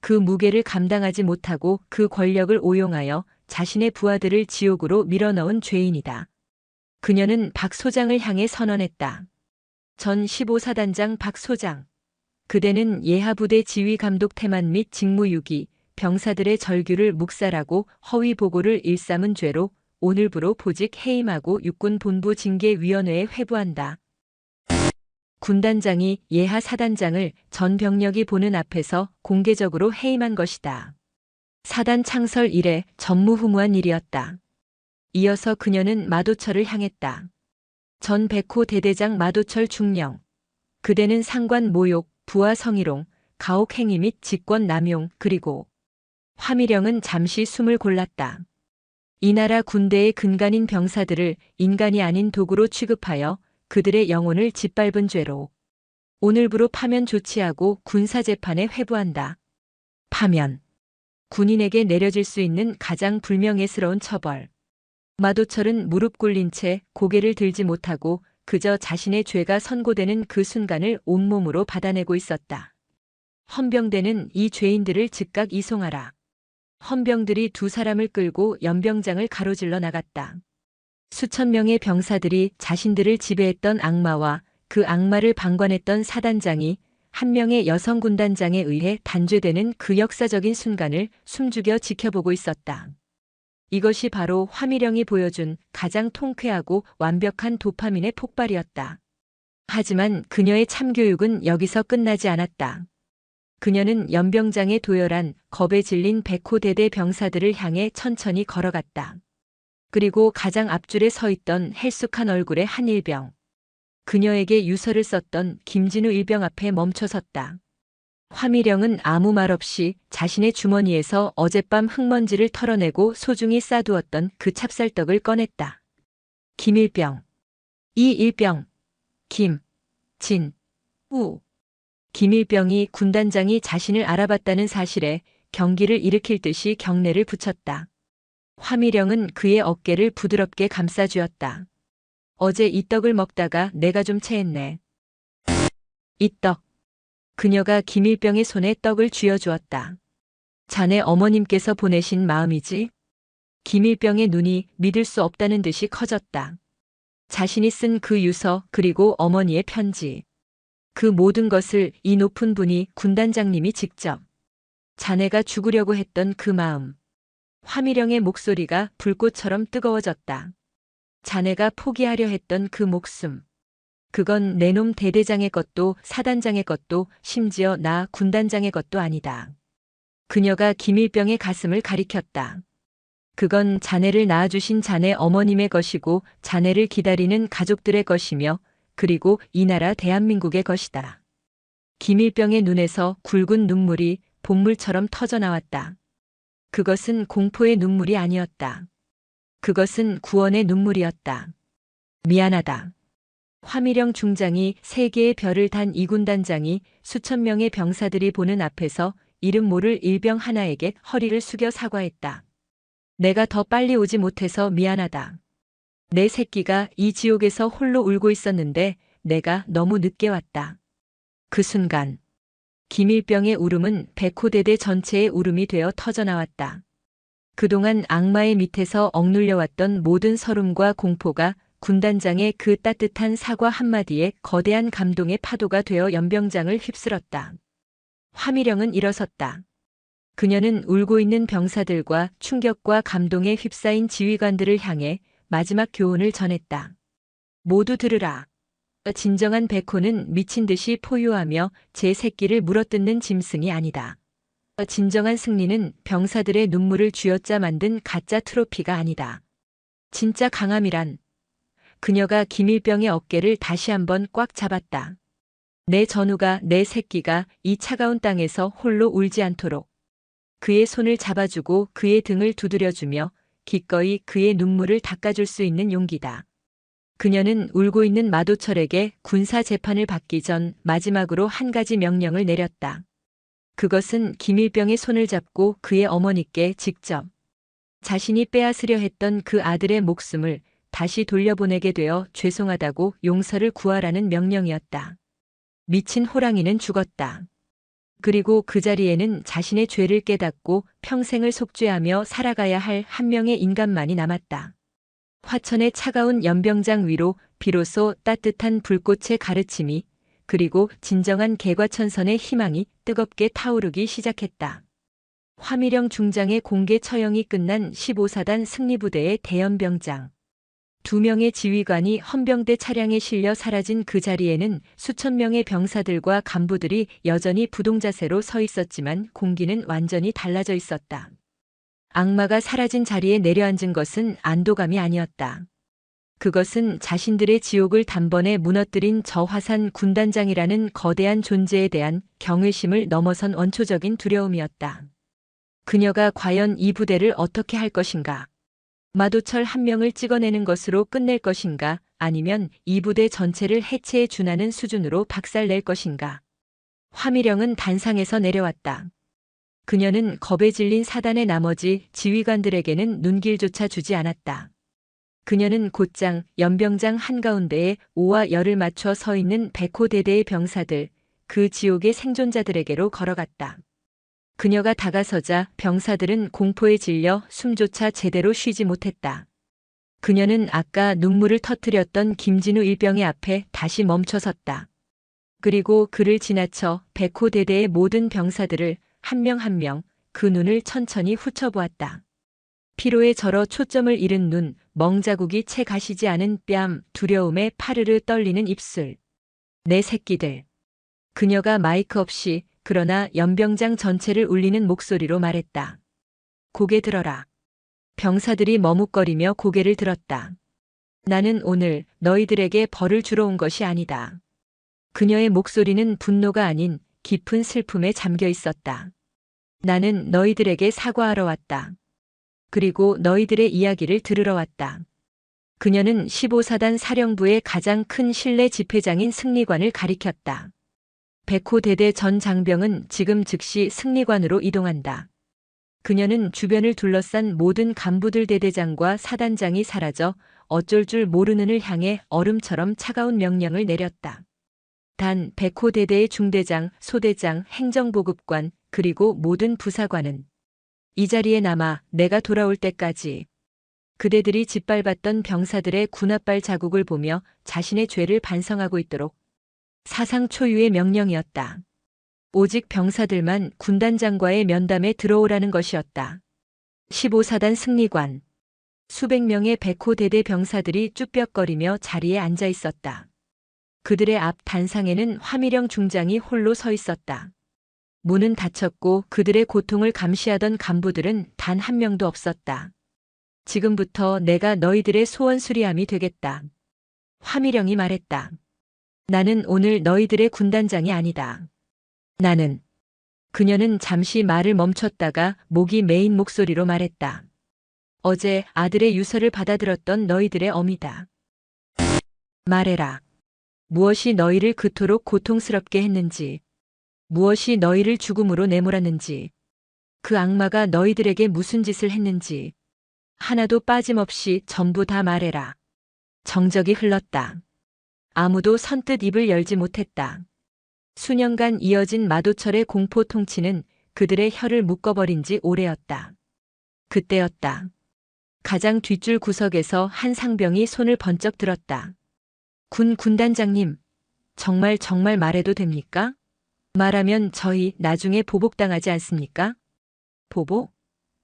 그 무게를 감당하지 못하고 그 권력을 오용하여 자신의 부하들을 지옥으로 밀어넣은 죄인이다. 그녀는 박 소장을 향해 선언했다. 전 15사단장 박 소장. 그대는 예하부대 지휘감독 태만 및 직무유기, 병사들의 절규를 묵살하고 허위 보고를 일삼은 죄로 오늘부로 보직 해임하고 육군본부 징계위원회에 회부한다. 군단장이 예하 사단장을 전 병력이 보는 앞에서 공개적으로 해임한 것이다. 사단 창설 이래 전무후무한 일이었다. 이어서 그녀는 마도철을 향했다. 전 백호 대대장 마도철 중령. 그대는 상관 모욕, 부하 성희롱, 가혹 행위 및 직권 남용 그리고 화미령은 잠시 숨을 골랐다. 이 나라 군대의 근간인 병사들을 인간이 아닌 도구로 취급하여 그들의 영혼을 짓밟은 죄로 오늘부로 파면 조치하고 군사재판에 회부한다. 파면. 군인에게 내려질 수 있는 가장 불명예스러운 처벌. 마도철은 무릎 꿇린 채 고개를 들지 못하고 그저 자신의 죄가 선고되는 그 순간을 온몸으로 받아내고 있었다. 헌병대는 이 죄인들을 즉각 이송하라. 헌병들이 두 사람을 끌고 연병장을 가로질러 나갔다. 수천 명의 병사들이 자신들을 지배했던 악마와 그 악마를 방관했던 사단장이 한 명의 여성 군단장에 의해 단죄되는 그 역사적인 순간을 숨죽여 지켜보고 있었다. 이것이 바로 화미령이 보여준 가장 통쾌하고 완벽한 도파민의 폭발이었다. 하지만 그녀의 참교육은 여기서 끝나지 않았다. 그녀는 연병장에 도열한 겁에 질린 백호대대 병사들을 향해 천천히 걸어갔다. 그리고 가장 앞줄에 서 있던 헬쑥한 얼굴의 한 일병. 그녀에게 유서를 썼던 김진우 일병 앞에 멈춰섰다. 화미령은 아무 말 없이 자신의 주머니에서 어젯밤 흙먼지를 털어내고 소중히 싸두었던 그 찹쌀떡을 꺼냈다. 김일병. 이일병. 김. 진. 우. 김일병이 군단장이 자신을 알아봤다는 사실에 경기를 일으킬 듯이 경례를 붙였다. 화미령은 그의 어깨를 부드럽게 감싸주었다. 어제 이 떡을 먹다가 내가 좀 체했네. 이 떡. 그녀가 김일병의 손에 떡을 쥐어주었다. 자네 어머님께서 보내신 마음이지? 김일병의 눈이 믿을 수 없다는 듯이 커졌다. 자신이 쓴 그 유서 그리고 어머니의 편지. 그 모든 것을 이 높은 분이 군단장님이 직접. 자네가 죽으려고 했던 그 마음. 화미령의 목소리가 불꽃처럼 뜨거워졌다. 자네가 포기하려 했던 그 목숨. 그건 내 놈 대대장의 것도 사단장의 것도 심지어 나 군단장의 것도 아니다. 그녀가 김일병의 가슴을 가리켰다. 그건 자네를 낳아주신 자네 어머님의 것이고 자네를 기다리는 가족들의 것이며 그리고 이 나라 대한민국의 것이다. 김일병의 눈에서 굵은 눈물이 본물처럼 터져나왔다. 그것은 공포의 눈물이 아니었다. 그것은 구원의 눈물이었다. 미안하다. 화미령 중장이 세 개의 별을 단 이 군단장이 수천 명의 병사들이 보는 앞에서 이름 모를 일병 하나에게 허리를 숙여 사과했다. 내가 더 빨리 오지 못해서 미안하다. 내 새끼가 이 지옥에서 홀로 울고 있었는데 내가 너무 늦게 왔다. 그 순간 김일병의 울음은 백호대대 전체의 울음이 되어 터져나왔다. 그동안 악마의 밑에서 억눌려왔던 모든 서름과 공포가 군단장의 그 따뜻한 사과 한마디에 거대한 감동의 파도가 되어 연병장을 휩쓸었다. 화미령은 일어섰다. 그녀는 울고 있는 병사들과 충격과 감동에 휩싸인 지휘관들을 향해 마지막 교훈을 전했다. 모두 들으라. 진정한 백호는 미친 듯이 포효하며 제 새끼를 물어뜯는 짐승이 아니다. 진정한 승리는 병사들의 눈물을 쥐어짜 만든 가짜 트로피가 아니다. 진짜 강함이란. 그녀가 김일병의 어깨를 다시 한번 꽉 잡았다. 내 전우가, 내 새끼가 이 차가운 땅에서 홀로 울지 않도록. 그의 손을 잡아주고 그의 등을 두드려주며 기꺼이 그의 눈물을 닦아줄 수 있는 용기다. 그녀는 울고 있는 마도철에게 군사 재판을 받기 전 마지막으로 한 가지 명령을 내렸다. 그것은 김일병의 손을 잡고 그의 어머니께 직접 자신이 빼앗으려 했던 그 아들의 목숨을 다시 돌려보내게 되어 죄송하다고 용서를 구하라는 명령이었다. 미친 호랑이는 죽었다. 그리고 그 자리에는 자신의 죄를 깨닫고 평생을 속죄하며 살아가야 할 한 명의 인간만이 남았다. 화천의 차가운 연병장 위로 비로소 따뜻한 불꽃의 가르침이 그리고 진정한 개과천선의 희망이 뜨겁게 타오르기 시작했다. 화미령 중장의 공개 처형이 끝난 15사단 승리부대의 대연병장. 2명의 지휘관이 헌병대 차량에 실려 사라진 그 자리에는 수천 명의 병사들과 간부들이 여전히 부동자세로 서 있었지만 공기는 완전히 달라져 있었다. 악마가 사라진 자리에 내려앉은 것은 안도감이 아니었다. 그것은 자신들의 지옥을 단번에 무너뜨린 저화산 군단장이라는 거대한 존재에 대한 경외심을 넘어선 원초적인 두려움이었다. 그녀가 과연 이 부대를 어떻게 할 것인가? 마도철 한 명을 찍어내는 것으로 끝낼 것인가? 아니면 이 부대 전체를 해체해 준하는 수준으로 박살낼 것인가? 화미령은 단상에서 내려왔다. 그녀는 겁에 질린 사단의 나머지 지휘관들에게는 눈길조차 주지 않았다. 그녀는 곧장 연병장 한가운데에 오와 열을 맞춰 서 있는 백호대대의 병사들, 그 지옥의 생존자들에게로 걸어갔다. 그녀가 다가서자 병사들은 공포에 질려 숨조차 제대로 쉬지 못했다. 그녀는 아까 눈물을 터뜨렸던 김진우 일병의 앞에 다시 멈춰섰다. 그리고 그를 지나쳐 백호대대의 모든 병사들을 한 명 한 명 그 눈을 천천히 훑어보았다. 피로에 절어 초점을 잃은 눈, 멍자국이 채 가시지 않은 뺨, 두려움에 파르르 떨리는 입술. 내 새끼들. 그녀가 마이크 없이 그러나 연병장 전체를 울리는 목소리로 말했다. 고개 들어라. 병사들이 머뭇거리며 고개를 들었다. 나는 오늘 너희들에게 벌을 주러 온 것이 아니다. 그녀의 목소리는 분노가 아닌 깊은 슬픔에 잠겨 있었다. 나는 너희들에게 사과하러 왔다. 그리고 너희들의 이야기를 들으러 왔다. 그녀는 15사단 사령부의 가장 큰 신뢰 집회장인 승리관을 가리켰다. 백호대대 전 장병은 지금 즉시 승리관으로 이동한다. 그녀는 주변을 둘러싼 모든 간부들 대대장과 사단장이 사라져 어쩔 줄 모르는을 향해 얼음처럼 차가운 명령을 내렸다. 단 백호대대의 중대장, 소대장, 행정보급관, 그리고 모든 부사관은 이 자리에 남아 내가 돌아올 때까지 그대들이 짓밟았던 병사들의 군홧발 자국을 보며 자신의 죄를 반성하고 있도록 사상 초유의 명령이었다. 오직 병사들만 군단장과의 면담에 들어오라는 것이었다. 15사단 승리관. 수백 명의 백호대대 병사들이 쭈뼛거리며 자리에 앉아 있었다. 그들의 앞 단상에는 화미령 중장이 홀로 서 있었다. 문은 닫혔고 그들의 고통을 감시하던 간부들은 단 한 명도 없었다. 지금부터 내가 너희들의 소원 수리함이 되겠다. 화미령이 말했다. 나는 오늘 너희들의 군단장이 아니다. 나는. 그녀는 잠시 말을 멈췄다가 목이 메인 목소리로 말했다. 어제 아들의 유서를 받아들었던 너희들의 어미다. 말해라. 무엇이 너희를 그토록 고통스럽게 했는지. 무엇이 너희를 죽음으로 내몰았는지. 그 악마가 너희들에게 무슨 짓을 했는지. 하나도 빠짐없이 전부 다 말해라. 정적이 흘렀다. 아무도 선뜻 입을 열지 못했다. 수년간 이어진 마도철의 공포 통치는 그들의 혀를 묶어버린 지 오래였다. 그때였다. 가장 뒷줄 구석에서 한 상병이 손을 번쩍 들었다. 군단장님, 정말 말해도 됩니까? 말하면 저희 나중에 보복당하지 않습니까? 보복?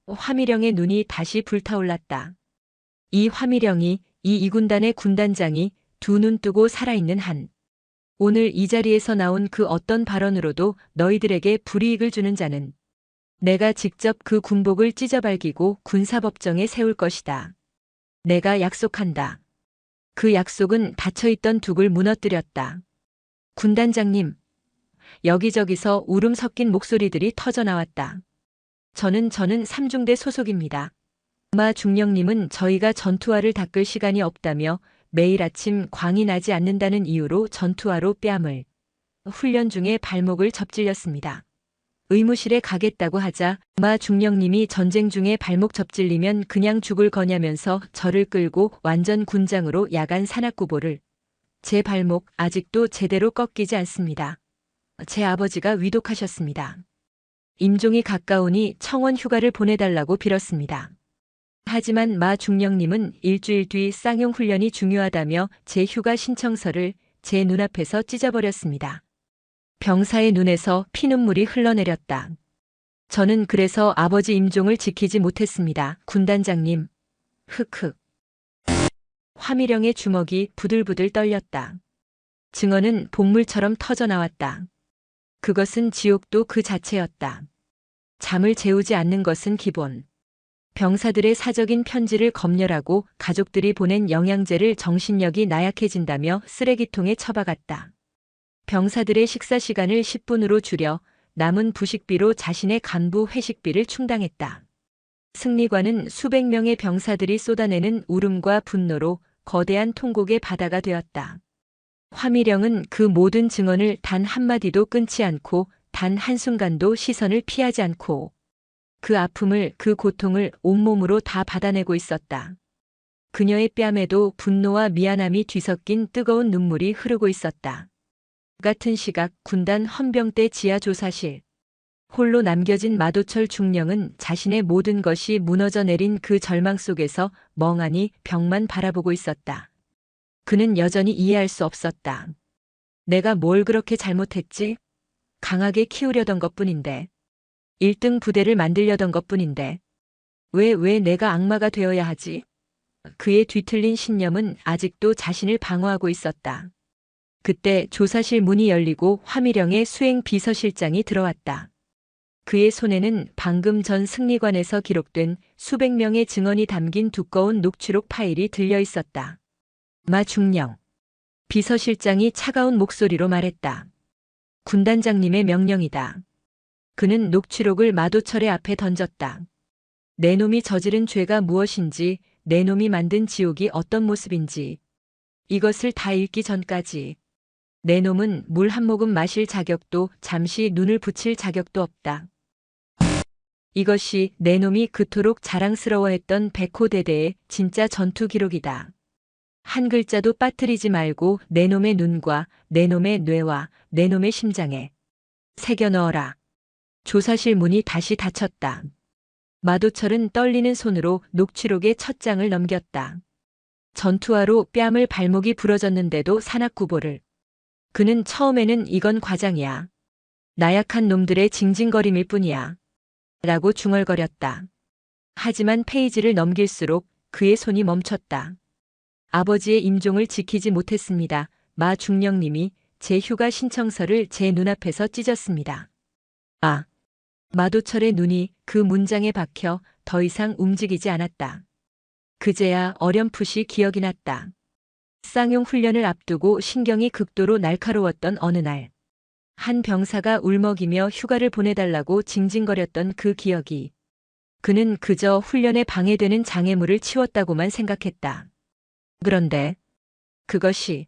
화미령의 눈이 다시 불타올랐다. 이 화미령이, 이 이군단의 군단장이 두 눈 뜨고 살아있는 한. 오늘 이 자리에서 나온 그 어떤 발언으로도 너희들에게 불이익을 주는 자는 내가 직접 그 군복을 찢어발기고 군사법정에 세울 것이다. 내가 약속한다. 그 약속은 닫혀있던 둑을 무너뜨렸다. 군단장님, 여기저기서 울음 섞인 목소리들이 터져나왔다. 저는 삼중대 소속입니다. 마 중령님은 저희가 전투화를 닦을 시간이 없다며 매일 아침 광이 나지 않는다는 이유로 전투화로 뺨을, 훈련 중에 발목을 접질렸습니다. 의무실에 가겠다고 하자 마 중령님이 전쟁 중에 발목 접질리면 그냥 죽을 거냐면서 저를 끌고 완전 군장으로 야간 산악구보를. 제 발목 아직도 제대로 꺾이지 않습니다. 제 아버지가 위독하셨습니다. 임종이 가까우니 청원 휴가를 보내달라고 빌었습니다. 하지만 마 중령님은 일주일 뒤 쌍용 훈련이 중요하다며 제 휴가 신청서를 제 눈앞에서 찢어버렸습니다. 병사의 눈에서 피눈물이 흘러내렸다. 저는 그래서 아버지 임종을 지키지 못했습니다. 군단장님. 흑흑. 화미령의 주먹이 부들부들 떨렸다. 증언은 복물처럼 터져나왔다. 그것은 지옥도 그 자체였다. 잠을 재우지 않는 것은 기본. 병사들의 사적인 편지를 검열하고 가족들이 보낸 영양제를 정신력이 나약해진다며 쓰레기통에 처박았다. 병사들의 식사 시간을 10분으로 줄여 남은 부식비로 자신의 간부 회식비를 충당했다. 승리관은 수백 명의 병사들이 쏟아내는 울음과 분노로 거대한 통곡의 바다가 되었다. 화미령은 그 모든 증언을 단 한마디도 끊지 않고 단 한순간도 시선을 피하지 않고 그 아픔을, 그 고통을 온몸으로 다 받아내고 있었다. 그녀의 뺨에도 분노와 미안함이 뒤섞인 뜨거운 눈물이 흐르고 있었다. 같은 시각 군단 헌병대 지하 조사실. 홀로 남겨진 마도철 중령은 자신의 모든 것이 무너져 내린 그 절망 속에서 멍하니 벽만 바라보고 있었다. 그는 여전히 이해할 수 없었다. 내가 뭘 그렇게 잘못했지? 강하게 키우려던 것뿐인데. 1등 부대를 만들려던 것뿐인데. 왜 내가 악마가 되어야 하지? 그의 뒤틀린 신념은 아직도 자신을 방어하고 있었다. 그때 조사실 문이 열리고 화미령의 수행 비서실장이 들어왔다. 그의 손에는 방금 전 승리관에서 기록된 수백 명의 증언이 담긴 두꺼운 녹취록 파일이 들려 있었다. 마 중령. 비서실장이 차가운 목소리로 말했다. 군단장님의 명령이다. 그는 녹취록을 마도철의 앞에 던졌다. 내 놈이 저지른 죄가 무엇인지, 내 놈이 만든 지옥이 어떤 모습인지. 이것을 다 읽기 전까지. 내 놈은 물 한 모금 마실 자격도 잠시 눈을 붙일 자격도 없다. 이것이 내 놈이 그토록 자랑스러워했던 백호대대의 진짜 전투 기록이다. 한 글자도 빠뜨리지 말고 내 놈의 눈과 내 놈의 뇌와 내 놈의 심장에 새겨 넣어라. 조사실 문이 다시 닫혔다. 마도철은 떨리는 손으로 녹취록의 첫 장을 넘겼다. 전투화로 뺨을 발목이 부러졌는데도 산악구보를. 그는 처음에는 이건 과장이야. 나약한 놈들의 징징거림일 뿐이야. 라고 중얼거렸다. 하지만 페이지를 넘길수록 그의 손이 멈췄다. 아버지의 임종을 지키지 못했습니다. 마 중령님이 제 휴가 신청서를 제 눈앞에서 찢었습니다. 아. 마도철의 눈이 그 문장에 박혀 더 이상 움직이지 않았다. 그제야 어렴풋이 기억이 났다. 쌍용 훈련을 앞두고 신경이 극도로 날카로웠던 어느 날. 한 병사가 울먹이며 휴가를 보내달라고 징징거렸던 그 기억이. 그는 그저 훈련에 방해되는 장애물을 치웠다고만 생각했다. 그런데 그것이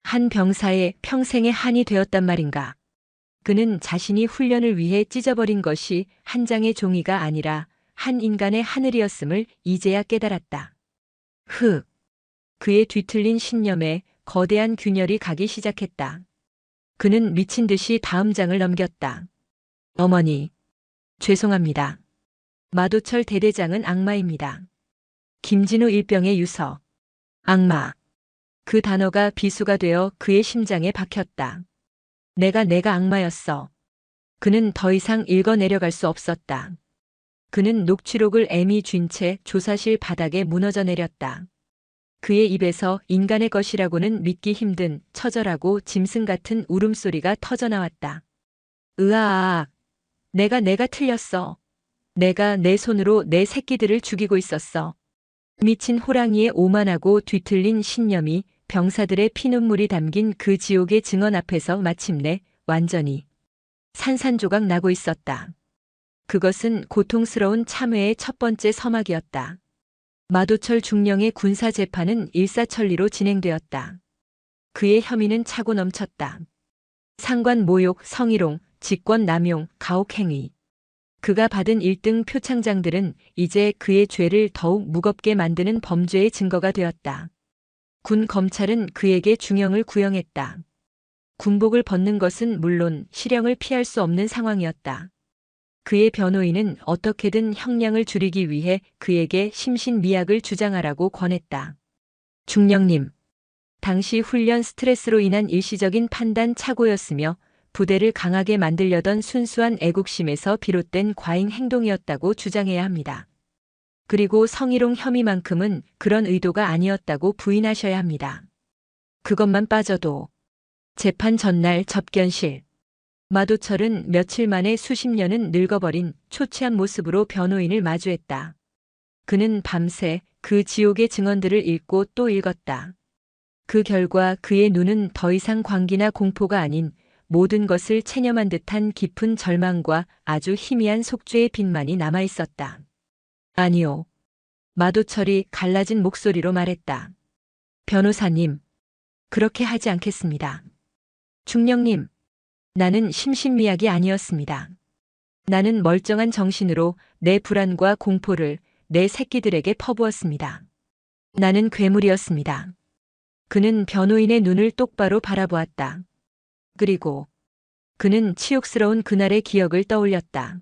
한 병사의 평생의 한이 되었단 말인가. 그는 자신이 훈련을 위해 찢어버린 것이 한 장의 종이가 아니라 한 인간의 하늘이었음을 이제야 깨달았다. 그의 뒤틀린 신념에 거대한 균열이 가기 시작했다. 그는 미친 듯이 다음 장을 넘겼다. 어머니, 죄송합니다. 마도철 대대장은 악마입니다. 김진우 일병의 유서. 악마. 그 단어가 비수가 되어 그의 심장에 박혔다. 내가 악마였어. 그는 더 이상 읽어 내려갈 수 없었다. 그는 녹취록을 애미 쥔 채 조사실 바닥에 무너져 내렸다. 그의 입에서 인간의 것이라고는 믿기 힘든 처절하고 짐승 같은 울음소리가 터져나왔다. 으아악. 내가 틀렸어. 내가 내 손으로 내 새끼들을 죽이고 있었어. 미친 호랑이의 오만하고 뒤틀린 신념이 병사들의 피눈물이 담긴 그 지옥의 증언 앞에서 마침내 완전히 산산조각 나고 있었다. 그것은 고통스러운 참회의 첫 번째 서막이었다. 마도철 중령의 군사재판은 일사천리로 진행되었다. 그의 혐의는 차고 넘쳤다. 상관 모욕, 성희롱, 직권 남용, 가혹행위. 그가 받은 1등 표창장들은 이제 그의 죄를 더욱 무겁게 만드는 범죄의 증거가 되었다. 군 검찰은 그에게 중형을 구형했다. 군복을 벗는 것은 물론 실형을 피할 수 없는 상황이었다. 그의 변호인은 어떻게든 형량을 줄이기 위해 그에게 심신미약을 주장하라고 권했다. 중령님, 당시 훈련 스트레스로 인한 일시적인 판단 착오였으며 부대를 강하게 만들려던 순수한 애국심에서 비롯된 과잉 행동이었다고 주장해야 합니다. 그리고 성희롱 혐의만큼은 그런 의도가 아니었다고 부인하셔야 합니다. 그것만 빠져도. 재판 전날 접견실. 마도철은 며칠 만에 수십 년은 늙어버린 초췌한 모습으로 변호인을 마주했다. 그는 밤새 그 지옥의 증언들을 읽고 또 읽었다. 그 결과 그의 눈은 더 이상 광기나 공포가 아닌 모든 것을 체념한 듯한 깊은 절망과 아주 희미한 속죄의 빛만이 남아 있었다. 아니요. 마도철이 갈라진 목소리로 말했다. 변호사님, 그렇게 하지 않겠습니다. 중령님, 나는 심신미약이 아니었습니다. 나는 멀쩡한 정신으로 내 불안과 공포를 내 새끼들에게 퍼부었습니다. 나는 괴물이었습니다. 그는 변호인의 눈을 똑바로 바라보았다. 그리고 그는 치욕스러운 그날의 기억을 떠올렸다.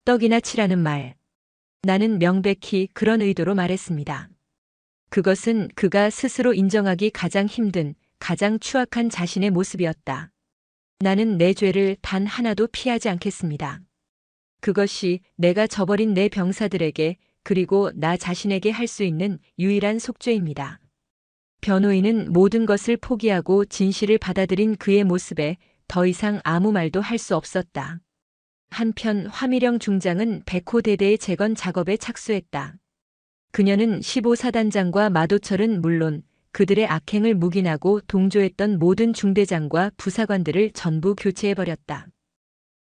떡이나 치라는 말. 나는 명백히 그런 의도로 말했습니다. 그것은 그가 스스로 인정하기 가장 힘든, 가장 추악한 자신의 모습이었다. 나는 내 죄를 단 하나도 피하지 않겠습니다. 그것이 내가 저버린 내 병사들에게 그리고 나 자신에게 할 수 있는 유일한 속죄입니다. 변호인은 모든 것을 포기하고 진실을 받아들인 그의 모습에 더 이상 아무 말도 할 수 없었다. 한편 화미령 중장은 백호 대대의 재건 작업에 착수했다. 그녀는 15사단장과 마도철은 물론 그들의 악행을 묵인하고 동조했던 모든 중대장과 부사관들을 전부 교체해버렸다.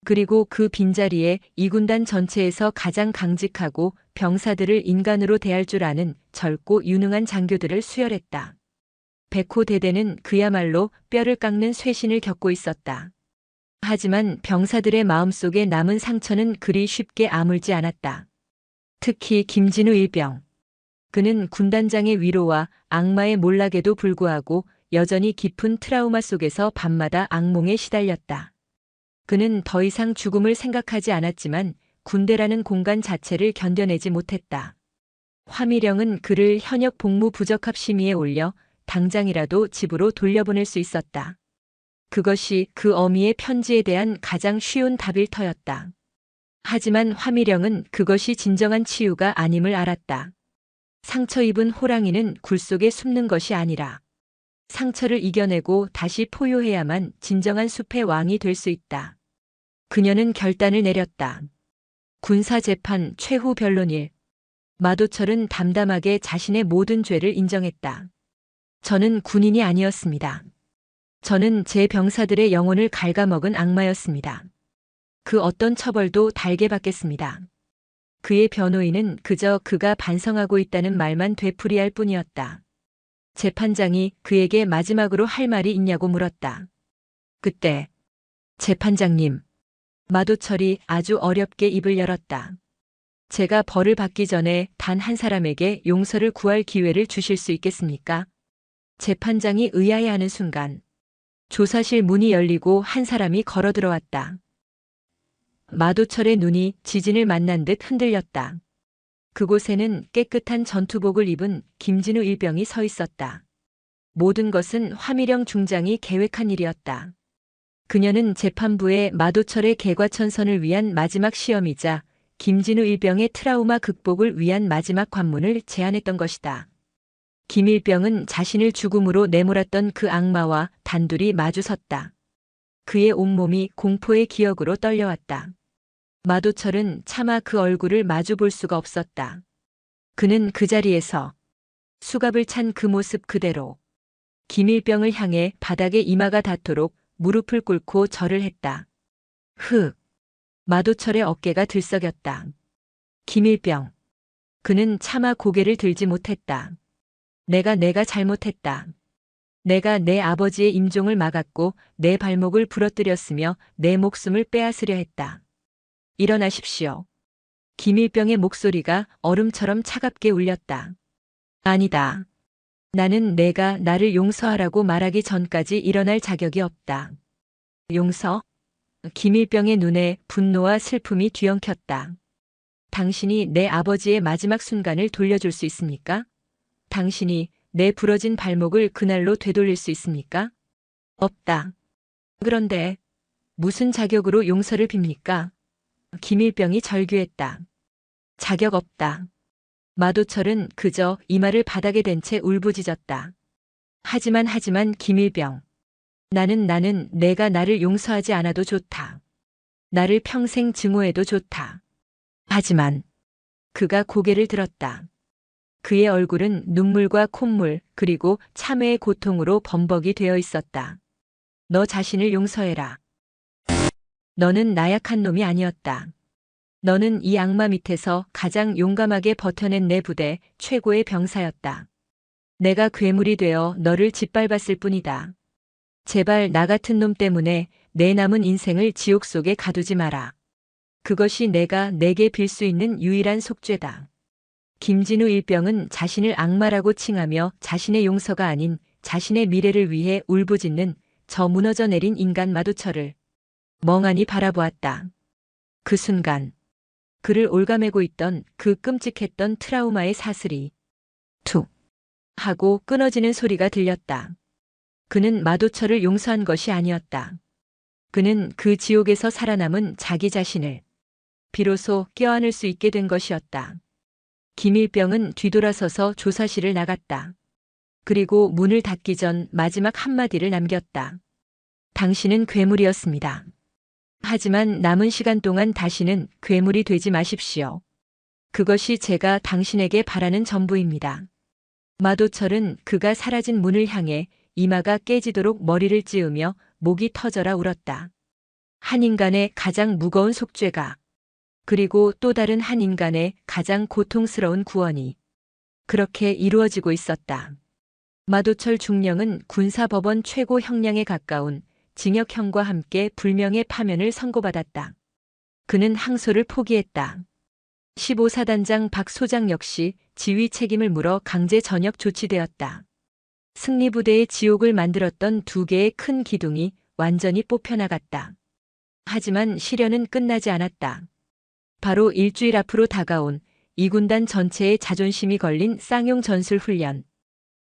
그리고 그 빈자리에 이 군단 전체에서 가장 강직하고 병사들을 인간으로 대할 줄 아는 젊고 유능한 장교들을 수혈했다. 백호 대대는 그야말로 뼈를 깎는 쇄신을 겪고 있었다. 하지만 병사들의 마음속에 남은 상처는 그리 쉽게 아물지 않았다. 특히 김진우 일병. 그는 군단장의 위로와 악마의 몰락에도 불구하고 여전히 깊은 트라우마 속에서 밤마다 악몽에 시달렸다. 그는 더 이상 죽음을 생각하지 않았지만 군대라는 공간 자체를 견뎌내지 못했다. 화미령은 그를 현역 복무 부적합 심의에 올려 당장이라도 집으로 돌려보낼 수 있었다. 그것이 그 어미의 편지에 대한 가장 쉬운 답일 터였다. 하지만 화미령은 그것이 진정한 치유가 아님을 알았다. 상처 입은 호랑이는 굴 속에 숨는 것이 아니라 상처를 이겨내고 다시 포효해야만 진정한 숲의 왕이 될 수 있다. 그녀는 결단을 내렸다. 군사재판 최후 변론일. 마도철은 담담하게 자신의 모든 죄를 인정했다. 저는 군인이 아니었습니다. 저는 제 병사들의 영혼을 갉아먹은 악마였습니다. 그 어떤 처벌도 달게 받겠습니다. 그의 변호인은 그저 그가 반성하고 있다는 말만 되풀이할 뿐이었다. 재판장이 그에게 마지막으로 할 말이 있냐고 물었다. 그때 재판장님, 마도철이 아주 어렵게 입을 열었다. 제가 벌을 받기 전에 단 한 사람에게 용서를 구할 기회를 주실 수 있겠습니까? 재판장이 의아해하는 순간 조사실 문이 열리고 한 사람이 걸어 들어왔다. 마도철의 눈이 지진을 만난 듯 흔들렸다. 그곳에는 깨끗한 전투복을 입은 김진우 일병이 서 있었다. 모든 것은 화미령 중장이 계획한 일이었다. 그녀는 재판부에 마도철의 개과천선을 위한 마지막 시험이자 김진우 일병의 트라우마 극복을 위한 마지막 관문을 제안했던 것이다. 김 일병은 자신을 죽음으로 내몰았던 그 악마와 단둘이 마주섰다. 그의 온몸이 공포의 기억으로 떨려왔다. 마도철은 차마 그 얼굴을 마주 볼 수가 없었다. 그는 그 자리에서 수갑을 찬 그 모습 그대로 김일병을 향해 바닥에 이마가 닿도록 무릎을 꿇고 절을 했다. 흑! 마도철의 어깨가 들썩였다. 김일병. 그는 차마 고개를 들지 못했다. 내가 잘못했다. 내가 내 아버지의 임종을 막았고 내 발목을 부러뜨렸으며 내 목숨을 빼앗으려 했다. 일어나십시오. 김일병의 목소리가 얼음처럼 차갑게 울렸다. 아니다. 나는 내가 나를 용서하라고 말하기 전까지 일어날 자격이 없다. 용서? 김일병의 눈에 분노와 슬픔이 뒤엉켰다. 당신이 내 아버지의 마지막 순간을 돌려줄 수 있습니까? 당신이 내 부러진 발목을 그날로 되돌릴 수 있습니까? 없다. 그런데 무슨 자격으로 용서를 빕니까? 김일병이 절규했다. 자격 없다. 마도철은 그저 이마를 바닥에 댄 채 울부짖었다. 하지만 김일병. 나는 내가 나를 용서하지 않아도 좋다. 나를 평생 증오해도 좋다. 하지만 그가 고개를 들었다. 그의 얼굴은 눈물과 콧물 그리고 참회의 고통으로 범벅이 되어 있었다. 너 자신을 용서해라. 너는 나약한 놈이 아니었다. 너는 이 악마 밑에서 가장 용감하게 버텨낸 내 부대 최고의 병사였다. 내가 괴물이 되어 너를 짓밟았을 뿐이다. 제발 나 같은 놈 때문에 내 남은 인생을 지옥 속에 가두지 마라. 그것이 내가 내게 빌 수 있는 유일한 속죄다. 김진우 일병은 자신을 악마라고 칭하며 자신의 용서가 아닌 자신의 미래를 위해 울부짖는 저 무너져 내린 인간 마도철을 멍하니 바라보았다. 그 순간 그를 올가매고 있던 그 끔찍했던 트라우마의 사슬이 툭 하고 끊어지는 소리가 들렸다. 그는 마도철을 용서한 것이 아니었다. 그는 그 지옥에서 살아남은 자기 자신을 비로소 껴안을 수 있게 된 것이었다. 김일병은 뒤돌아서서 조사실을 나갔다. 그리고 문을 닫기 전 마지막 한마디를 남겼다. 당신은 괴물이었습니다. 하지만 남은 시간 동안 다시는 괴물이 되지 마십시오. 그것이 제가 당신에게 바라는 전부입니다. 마도철은 그가 사라진 문을 향해 이마가 깨지도록 머리를 찌으며 목이 터져라 울었다. 한 인간의 가장 무거운 속죄가 그리고 또 다른 한 인간의 가장 고통스러운 구원이 그렇게 이루어지고 있었다. 마도철 중령은 군사법원 최고 형량에 가까운 징역형과 함께 불명예 파면을 선고받았다. 그는 항소를 포기했다. 15사단장 박 소장 역시 지휘 책임을 물어 강제 전역 조치되었다. 승리부대의 지옥을 만들었던 두 개의 큰 기둥이 완전히 뽑혀나갔다. 하지만 시련은 끝나지 않았다. 바로 일주일 앞으로 다가온 이 군단 전체의 자존심이 걸린 쌍용 전술 훈련.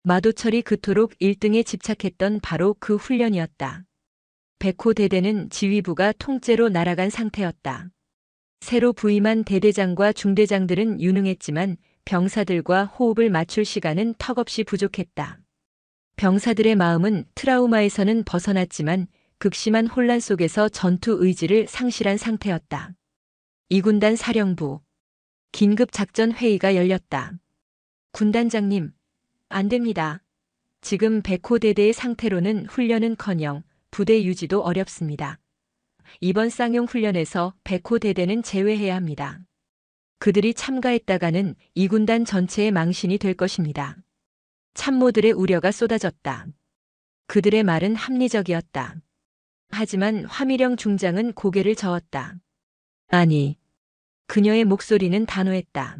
마도철이 그토록 1등에 집착했던 바로 그 훈련이었다. 백호 대대는 지휘부가 통째로 날아간 상태였다. 새로 부임한 대대장과 중대장들은 유능했지만 병사들과 호흡을 맞출 시간은 턱없이 부족했다. 병사들의 마음은 트라우마에서는 벗어났지만 극심한 혼란 속에서 전투 의지를 상실한 상태였다. 이 군단 사령부. 긴급 작전 회의가 열렸다. 군단장님, 안 됩니다. 지금 백호대대의 상태로는 훈련은커녕 부대 유지도 어렵습니다. 이번 쌍용 훈련에서 백호대대는 제외해야 합니다. 그들이 참가했다가는 이 군단 전체의 망신이 될 것입니다. 참모들의 우려가 쏟아졌다. 그들의 말은 합리적이었다. 하지만 화미령 중장은 고개를 저었다. 아니, 그녀의 목소리는 단호했다.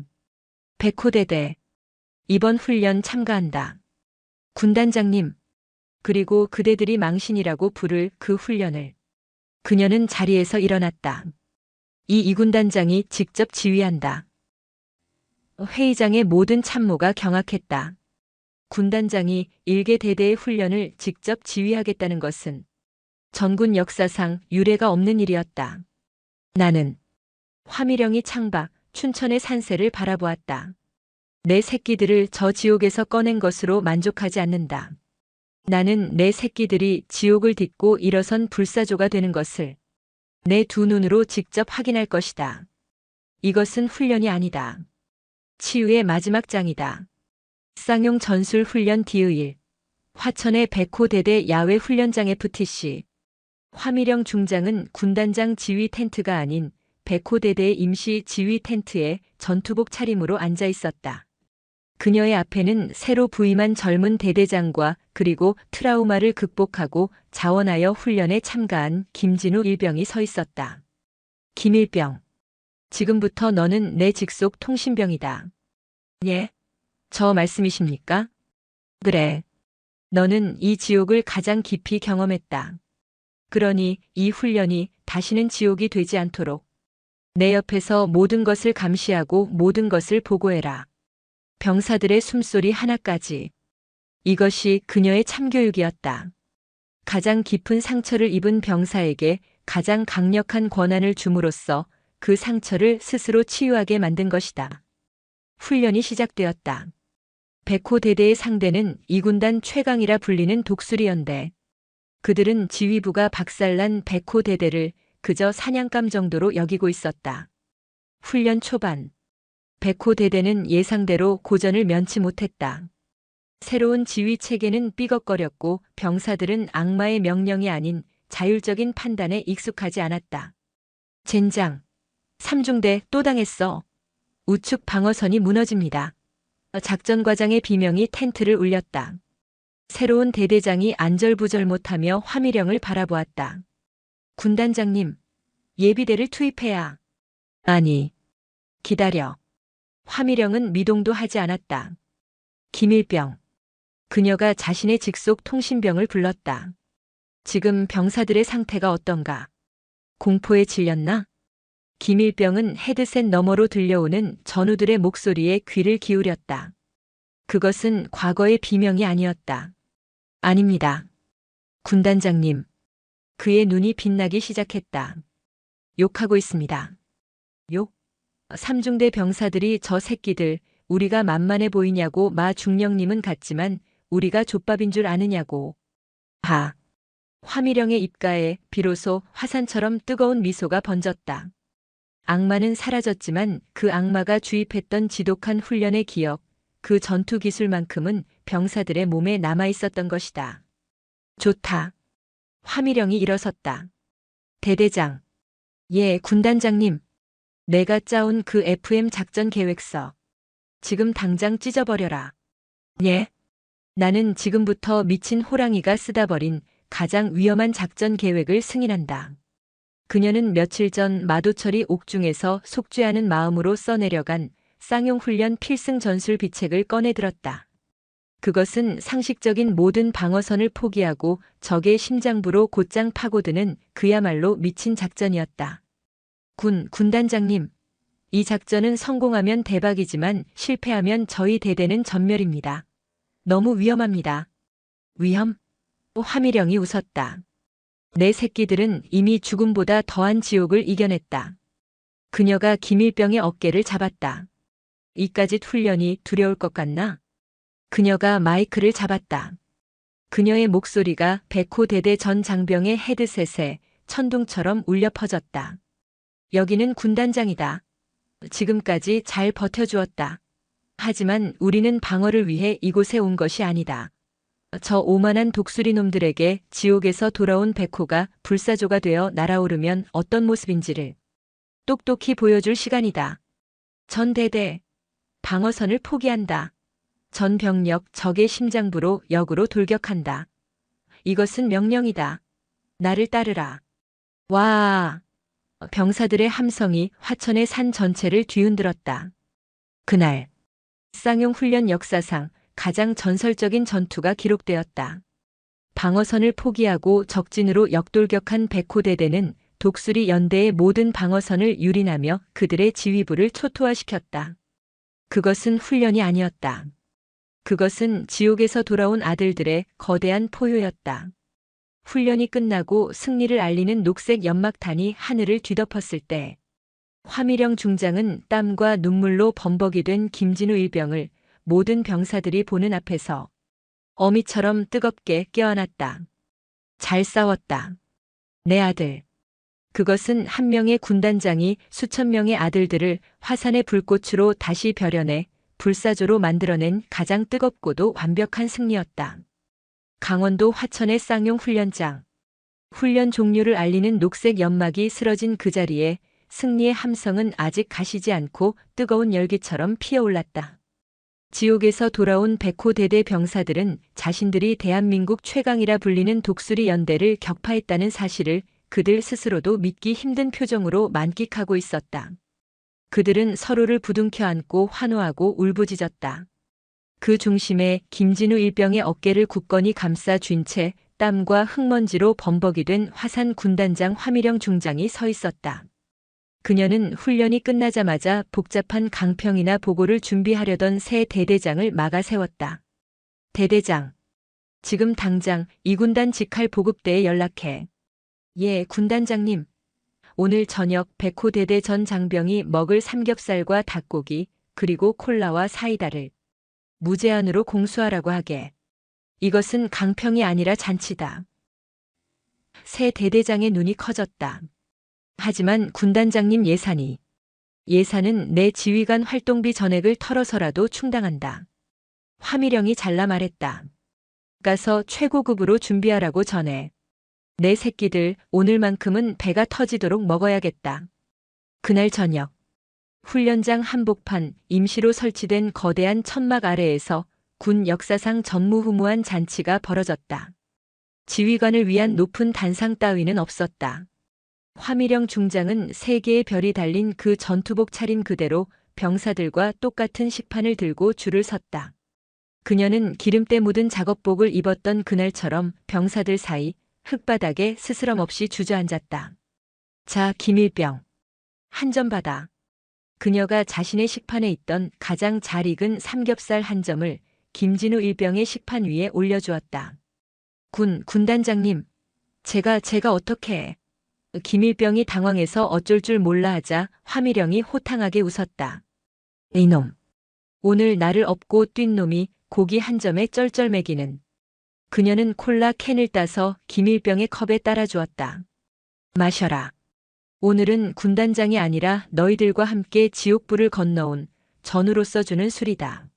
백호대대, 이번 훈련 참가한다. 군단장님, 그리고 그대들이 망신이라고 부를 그 훈련을. 그녀는 자리에서 일어났다. 이 이군단장이 직접 지휘한다. 회의장의 모든 참모가 경악했다. 군단장이 일개 대대의 훈련을 직접 지휘하겠다는 것은 전군 역사상 유례가 없는 일이었다. 나는 화미령이 창박, 춘천의 산세를 바라보았다. 내 새끼들을 저 지옥에서 꺼낸 것으로 만족하지 않는다. 나는 내 새끼들이 지옥을 딛고 일어선 불사조가 되는 것을 내 두 눈으로 직접 확인할 것이다. 이것은 훈련이 아니다. 치유의 마지막 장이다. 쌍용 전술 훈련 디의일. 화천의 백호대대 야외 훈련장 FTC. 화미령 중장은 군단장 지휘 텐트가 아닌 백호대대의 임시 지휘 텐트에 전투복 차림으로 앉아 있었다. 그녀의 앞에는 새로 부임한 젊은 대대장과 그리고 트라우마를 극복하고 자원하여 훈련에 참가한 김진우 일병이 서 있었다. 김일병. 지금부터 너는 내 직속 통신병이다. 예? 저 말씀이십니까? 그래. 너는 이 지옥을 가장 깊이 경험했다. 그러니 이 훈련이 다시는 지옥이 되지 않도록 내 옆에서 모든 것을 감시하고 모든 것을 보고해라. 병사들의 숨소리 하나까지. 이것이 그녀의 참교육이었다. 가장 깊은 상처를 입은 병사에게 가장 강력한 권한을 줌으로써 그 상처를 스스로 치유하게 만든 것이다. 훈련이 시작되었다. 백호대대의 상대는 이군단 최강이라 불리는 독수리연대. 그들은 지휘부가 박살난 백호대대를 그저 사냥감 정도로 여기고 있었다. 훈련 초반. 백호대대는 예상대로 고전을 면치 못했다. 새로운 지휘 체계는 삐걱거렸고 병사들은 악마의 명령이 아닌 자율적인 판단에 익숙하지 않았다. 젠장. 삼중대 또 당했어. 우측 방어선이 무너집니다. 작전과장의 비명이 텐트를 울렸다. 새로운 대대장이 안절부절 못하며 화미령을 바라보았다. 군단장님, 예비대를 투입해야. 아니, 기다려. 화미령은 미동도 하지 않았다. 김일병. 그녀가 자신의 직속 통신병을 불렀다. 지금 병사들의 상태가 어떤가? 공포에 질렸나? 김일병은 헤드셋 너머로 들려오는 전우들의 목소리에 귀를 기울였다. 그것은 과거의 비명이 아니었다. 아닙니다. 군단장님. 그의 눈이 빛나기 시작했다. 욕하고 있습니다. 욕? 삼중대 병사들이 저 새끼들, 우리가 만만해 보이냐고 마 중령님은 같지만 우리가 족밥인 줄 아느냐고. 하. 화미령의 입가에 비로소 화산처럼 뜨거운 미소가 번졌다. 악마는 사라졌지만 그 악마가 주입했던 지독한 훈련의 기억, 그 전투 기술만큼은 병사들의 몸에 남아 있었던 것이다. 좋다. 화미령이 일어섰다. 대대장. 예, 군단장님. 내가 짜온 그 FM 작전 계획서. 지금 당장 찢어버려라. 예? 나는 지금부터 미친 호랑이가 쓰다 버린 가장 위험한 작전 계획을 승인한다. 그녀는 며칠 전 마도처리 옥중에서 속죄하는 마음으로 써내려간 쌍용훈련 필승 전술 비책을 꺼내들었다. 그것은 상식적인 모든 방어선을 포기하고 적의 심장부로 곧장 파고드는 그야말로 미친 작전이었다. 군단장님. 이 작전은 성공하면 대박이지만 실패하면 저희 대대는 전멸입니다. 너무 위험합니다. 위험? 화미령이 웃었다. 내 새끼들은 이미 죽음보다 더한 지옥을 이겨냈다. 그녀가 김일병의 어깨를 잡았다. 이까짓 훈련이 두려울 것 같나? 그녀가 마이크를 잡았다. 그녀의 목소리가 백호대대 전 장병의 헤드셋에 천둥처럼 울려 퍼졌다. 여기는 군단장이다. 지금까지 잘 버텨주었다. 하지만 우리는 방어를 위해 이곳에 온 것이 아니다. 저 오만한 독수리 놈들에게 지옥에서 돌아온 백호가 불사조가 되어 날아오르면 어떤 모습인지를 똑똑히 보여줄 시간이다. 전 대대. 방어선을 포기한다. 전 병력 적의 심장부로 역으로 돌격한다. 이것은 명령이다. 나를 따르라. 와. 병사들의 함성이 화천의 산 전체를 뒤흔들었다. 그날 쌍용 훈련 역사상 가장 전설적인 전투가 기록되었다. 방어선을 포기하고 적진으로 역돌격한 백호대대는 독수리 연대의 모든 방어선을 유린하며 그들의 지휘부를 초토화시켰다. 그것은 훈련이 아니었다. 그것은 지옥에서 돌아온 아들들의 거대한 포효였다. 훈련이 끝나고 승리를 알리는 녹색 연막탄이 하늘을 뒤덮었을 때 화미령 중장은 땀과 눈물로 범벅이 된 김진우 일병을 모든 병사들이 보는 앞에서 어미처럼 뜨겁게 껴안았다. 잘 싸웠다. 내 아들. 그것은 한 명의 군단장이 수천 명의 아들들을 화산의 불꽃으로 다시 벼려내 불사조로 만들어낸 가장 뜨겁고도 완벽한 승리였다. 강원도 화천의 쌍용 훈련장. 훈련 종료를 알리는 녹색 연막이 쓰러진 그 자리에 승리의 함성은 아직 가시지 않고 뜨거운 열기처럼 피어올랐다. 지옥에서 돌아온 백호대대 병사들은 자신들이 대한민국 최강이라 불리는 독수리 연대를 격파했다는 사실을 그들 스스로도 믿기 힘든 표정으로 만끽하고 있었다. 그들은 서로를 부둥켜 안고 환호하고 울부짖었다. 그 중심에 김진우 일병의 어깨를 굳건히 감싸 쥔 채 땀과 흙먼지로 범벅이 된 화산 군단장 화미령 중장이 서 있었다. 그녀는 훈련이 끝나자마자 복잡한 강평이나 보고를 준비하려던 새 대대장을 막아 세웠다. 대대장. 지금 당장 이 군단 직할 보급대에 연락해. 예, 군단장님. 오늘 저녁 백호대대 전 장병이 먹을 삼겹살과 닭고기 그리고 콜라와 사이다를 무제한으로 공수하라고 하게. 이것은 강평이 아니라 잔치다. 새 대대장의 눈이 커졌다. 하지만 군단장님 예산은 내 지휘관 활동비 전액을 털어서라도 충당한다. 화미령이 잘라 말했다. 가서 최고급으로 준비하라고 전해. 내 새끼들 오늘만큼은 배가 터지도록 먹어야겠다. 그날 저녁 훈련장 한복판 임시로 설치된 거대한 천막 아래에서 군 역사상 전무후무한 잔치가 벌어졌다. 지휘관을 위한 높은 단상 따위는 없었다. 화미령 중장은 세 개의 별이 달린 그 전투복 차린 그대로 병사들과 똑같은 식판을 들고 줄을 섰다. 그녀는 기름때 묻은 작업복을 입었던 그날처럼 병사들 사이 흙바닥에 스스럼 없이 주저앉았다. 자, 김일병. 한 점 받아. 그녀가 자신의 식판에 있던 가장 잘 익은 삼겹살 한 점을 김진우 일병의 식판 위에 올려주었다. 군단장님. 제가 어떻게 해. 김일병이 당황해서 어쩔 줄 몰라 하자 화미령이 호탕하게 웃었다. 이놈. 오늘 나를 업고 뛴 놈이 고기 한 점에 쩔쩔매기는. 그녀는 콜라 캔을 따서 김일병의 컵에 따라주었다. 마셔라. 오늘은 군단장이 아니라 너희들과 함께 지옥불을 건너온 전우로서 주는 술이다.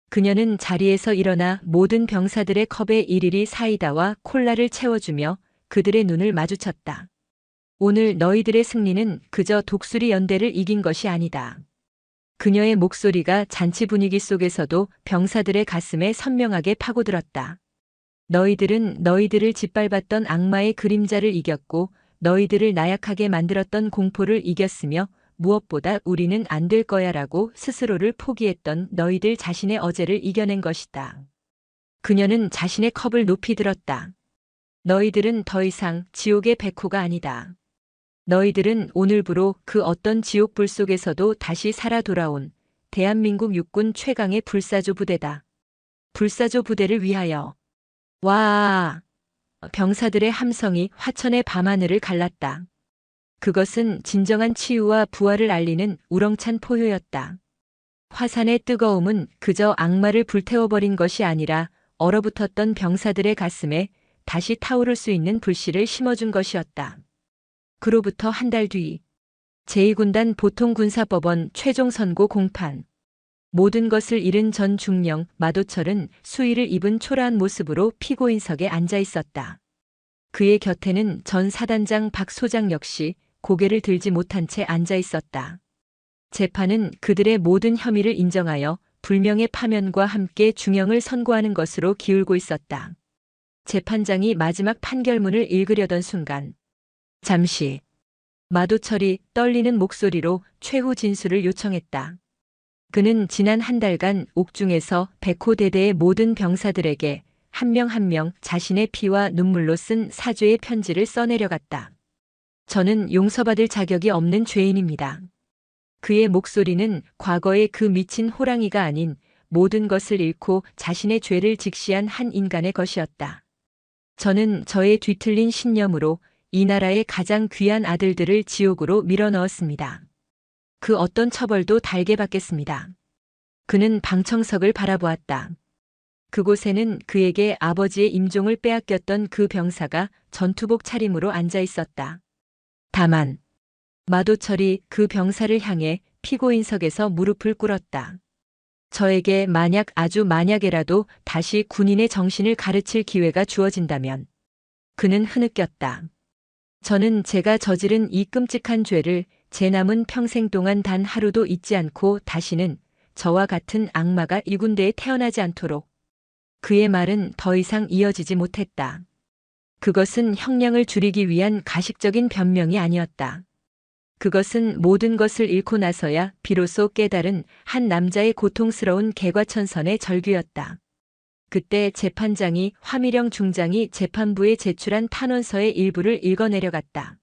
그녀는 자리에서 일어나 모든 병사들의 컵에 일일이 사이다와 콜라를 채워주며 그들의 눈을 마주쳤다. 오늘 너희들의 승리는 그저 독수리 연대를 이긴 것이 아니다. 그녀의 목소리가 잔치 분위기 속에서도 병사들의 가슴에 선명하게 파고들었다. 너희들은 너희들을 짓밟았던 악마의 그림자를 이겼고 너희들을 나약하게 만들었던 공포를 이겼으며 무엇보다 우리는 안 될 거야라고 스스로를 포기했던 너희들 자신의 어제를 이겨낸 것이다. 그녀는 자신의 컵을 높이 들었다. 너희들은 더 이상 지옥의 백호가 아니다. 너희들은 오늘부로 그 어떤 지옥불 속에서도 다시 살아 돌아온 대한민국 육군 최강의 불사조 부대다. 불사조 부대를 위하여. 와! 병사들의 함성이 화천의 밤하늘을 갈랐다. 그것은 진정한 치유와 부활을 알리는 우렁찬 포효였다. 화산의 뜨거움은 그저 악마를 불태워버린 것이 아니라 얼어붙었던 병사들의 가슴에 다시 타오를 수 있는 불씨를 심어준 것이었다. 그로부터 한 달 뒤 제2군단 보통군사법원 최종 선고 공판. 모든 것을 잃은 전 중령 마도철은 수의를 입은 초라한 모습으로 피고인석에 앉아 있었다. 그의 곁에는 전 사단장 박 소장 역시 고개를 들지 못한 채 앉아 있었다. 재판은 그들의 모든 혐의를 인정하여 불명예 파면과 함께 중형을 선고하는 것으로 기울고 있었다. 재판장이 마지막 판결문을 읽으려던 순간 잠시 마도철이 떨리는 목소리로 최후 진술을 요청했다. 그는 지난 한 달간 옥중에서 백호대대의 모든 병사들에게 한 명 한 명 자신의 피와 눈물로 쓴 사죄의 편지를 써내려갔다. 저는 용서받을 자격이 없는 죄인입니다. 그의 목소리는 과거의 그 미친 호랑이가 아닌 모든 것을 잃고 자신의 죄를 직시한 한 인간의 것이었다. 저는 저의 뒤틀린 신념으로 이 나라의 가장 귀한 아들들을 지옥으로 밀어넣었습니다. 그 어떤 처벌도 달게 받겠습니다. 그는 방청석을 바라보았다. 그곳에는 그에게 아버지의 임종을 빼앗겼던 그 병사가 전투복 차림으로 앉아 있었다. 다만 마도철이 그 병사를 향해 피고인석에서 무릎을 꿇었다. 저에게 만약 아주 만약에라도 다시 군인의 정신을 가르칠 기회가 주어진다면 그는 흐느꼈다. 저는 제가 저지른 이 끔찍한 죄를 제 남은 평생 동안 단 하루도 잊지 않고 다시는 저와 같은 악마가 이 군대에 태어나지 않도록. 그의 말은 더 이상 이어지지 못했다. 그것은 형량을 줄이기 위한 가식적인 변명이 아니었다. 그것은 모든 것을 잃고 나서야 비로소 깨달은 한 남자의 고통스러운 개과천선의 절규였다. 그때 재판장이 화미령 중장이 재판부에 제출한 탄원서의 일부를 읽어내려갔다.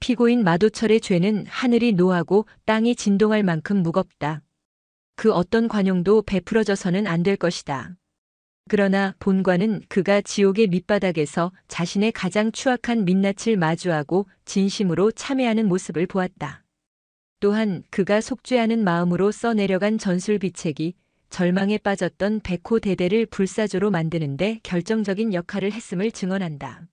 피고인 마도철의 죄는 하늘이 노하고 땅이 진동할 만큼 무겁다. 그 어떤 관용도 베풀어져서는 안 될 것이다. 그러나 본관은 그가 지옥의 밑바닥에서 자신의 가장 추악한 민낯을 마주하고 진심으로 참회하는 모습을 보았다. 또한 그가 속죄하는 마음으로 써내려간 전술비책이 절망에 빠졌던 백호대대를 불사조로 만드는데 결정적인 역할을 했음을 증언한다.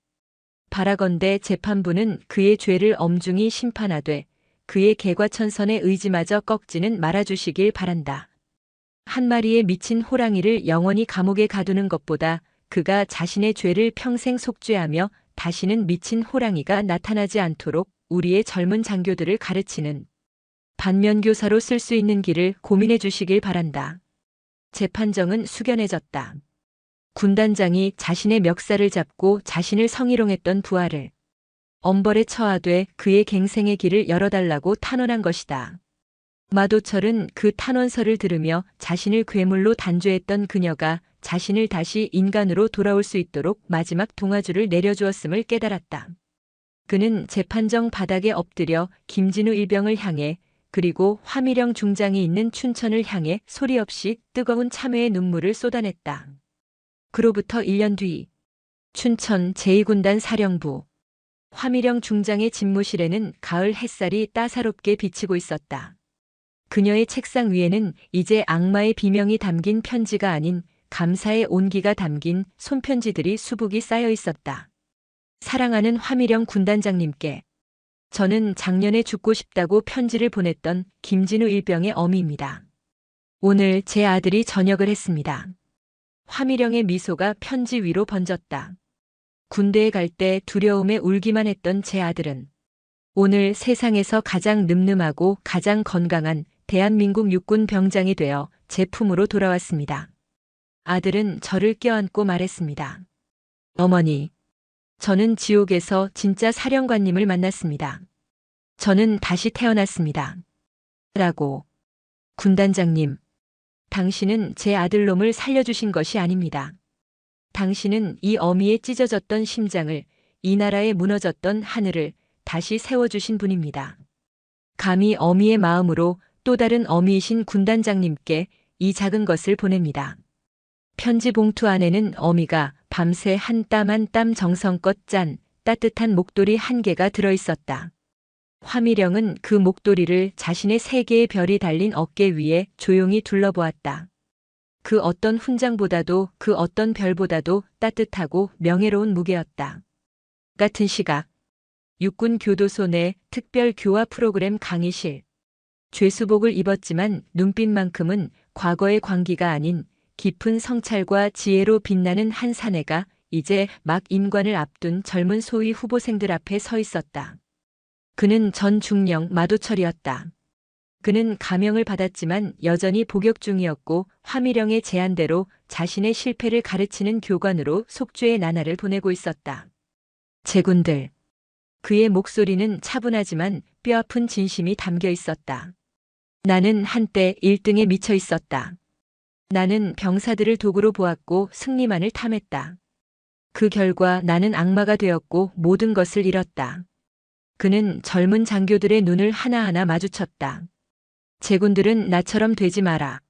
바라건대 재판부는 그의 죄를 엄중히 심판하되 그의 개과천선의 의지마저 꺾지는 말아주시길 바란다. 한 마리의 미친 호랑이를 영원히 감옥에 가두는 것보다 그가 자신의 죄를 평생 속죄하며 다시는 미친 호랑이가 나타나지 않도록 우리의 젊은 장교들을 가르치는 반면교사로 쓸 수 있는 길을 고민해 주시길 바란다. 재판정은 숙연해졌다. 군단장이 자신의 멱살을 잡고 자신을 성희롱했던 부하를 엄벌에 처하되 그의 갱생의 길을 열어달라고 탄원한 것이다. 마도철은 그 탄원서를 들으며 자신을 괴물로 단죄했던 그녀가 자신을 다시 인간으로 돌아올 수 있도록 마지막 동아줄을 내려주었음을 깨달았다. 그는 재판정 바닥에 엎드려 김진우 일병을 향해 그리고 화미령 중장이 있는 춘천을 향해 소리 없이 뜨거운 참회의 눈물을 쏟아냈다. 그로부터 1년 뒤 춘천 제2군단 사령부 화미령 중장의 집무실에는 가을 햇살이 따사롭게 비치고 있었다. 그녀의 책상 위에는 이제 악마의 비명이 담긴 편지가 아닌 감사의 온기가 담긴 손편지들이 수북이 쌓여 있었다. 사랑하는 화미령 군단장님께 저는 작년에 죽고 싶다고 편지를 보냈던 김진우 일병의 어미입니다. 오늘 제 아들이 전역을 했습니다. 화미령의 미소가 편지 위로 번졌다. 군대에 갈 때 두려움에 울기만 했던 제 아들은 오늘 세상에서 가장 늠름하고 가장 건강한 대한민국 육군 병장이 되어 제 품으로 돌아왔습니다. 아들은 저를 껴안고 말했습니다. 어머니, 저는 지옥에서 진짜 사령관님을 만났습니다. 저는 다시 태어났습니다. 라고. 군단장님, 당신은 제 아들놈을 살려주신 것이 아닙니다. 당신은 이 어미의 찢어졌던 심장을, 이 나라에 무너졌던 하늘을 다시 세워주신 분입니다. 감히 어미의 마음으로 또 다른 어미이신 군단장님께 이 작은 것을 보냅니다. 편지 봉투 안에는 어미가 밤새 한 땀 한 땀 정성껏 짠 따뜻한 목도리 1개가 들어있었다. 화미령은 그 목도리를 자신의 3개의 별이 달린 어깨 위에 조용히 둘러보았다. 그 어떤 훈장보다도 그 어떤 별보다도 따뜻하고 명예로운 무게였다. 같은 시각 육군 교도소 내 특별 교화 프로그램 강의실. 죄수복을 입었지만 눈빛만큼은 과거의 광기가 아닌 깊은 성찰과 지혜로 빛나는 한 사내가 이제 막 임관을 앞둔 젊은 소위 후보생들 앞에 서 있었다. 그는 전 중령 마도철이었다. 그는 감형을 받았지만 여전히 복역 중이었고 화미령의 제안대로 자신의 실패를 가르치는 교관으로 속죄의 나날을 보내고 있었다. 제군들. 그의 목소리는 차분하지만 뼈아픈 진심이 담겨 있었다. 나는 한때 1등에 미쳐 있었다. 나는 병사들을 도구로 보았고 승리만을 탐했다. 그 결과 나는 악마가 되었고 모든 것을 잃었다. 그는 젊은 장교들의 눈을 하나하나 마주쳤다. 제군들은 나처럼 되지 마라.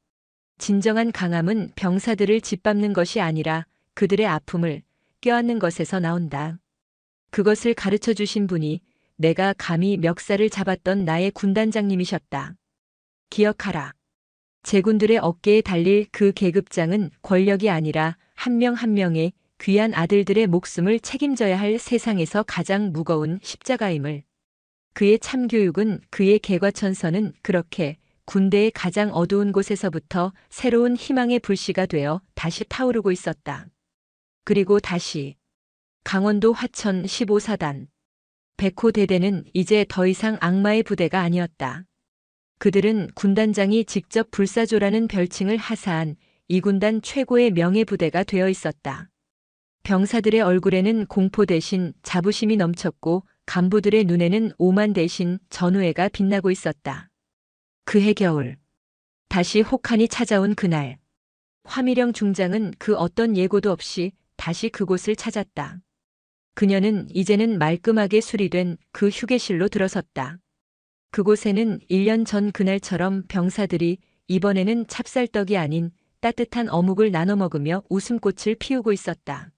진정한 강함은 병사들을 짓밟는 것이 아니라 그들의 아픔을 껴안는 것에서 나온다. 그것을 가르쳐 주신 분이 내가 감히 멱살을 잡았던 나의 군단장님이셨다. 기억하라. 제군들의 어깨에 달릴 그 계급장은 권력이 아니라 한 명 한 명의 귀한 아들들의 목숨을 책임져야 할 세상에서 가장 무거운 십자가임을. 그의 참교육은 그의 개과천선은 그렇게 군대의 가장 어두운 곳에서부터 새로운 희망의 불씨가 되어 다시 타오르고 있었다. 그리고 다시 강원도 화천 15사단. 백호 대대는 이제 더 이상 악마의 부대가 아니었다. 그들은 군단장이 직접 불사조라는 별칭을 하사한 이 군단 최고의 명예부대가 되어 있었다. 병사들의 얼굴에는 공포 대신 자부심이 넘쳤고 간부들의 눈에는 오만 대신 전우애가 빛나고 있었다. 그해 겨울. 다시 혹한이 찾아온 그날. 화미령 중장은 그 어떤 예고도 없이 다시 그곳을 찾았다. 그녀는 이제는 말끔하게 수리된 그 휴게실로 들어섰다. 그곳에는 1년 전 그날처럼 병사들이 이번에는 찹쌀떡이 아닌 따뜻한 어묵을 나눠 먹으며 웃음꽃을 피우고 있었다.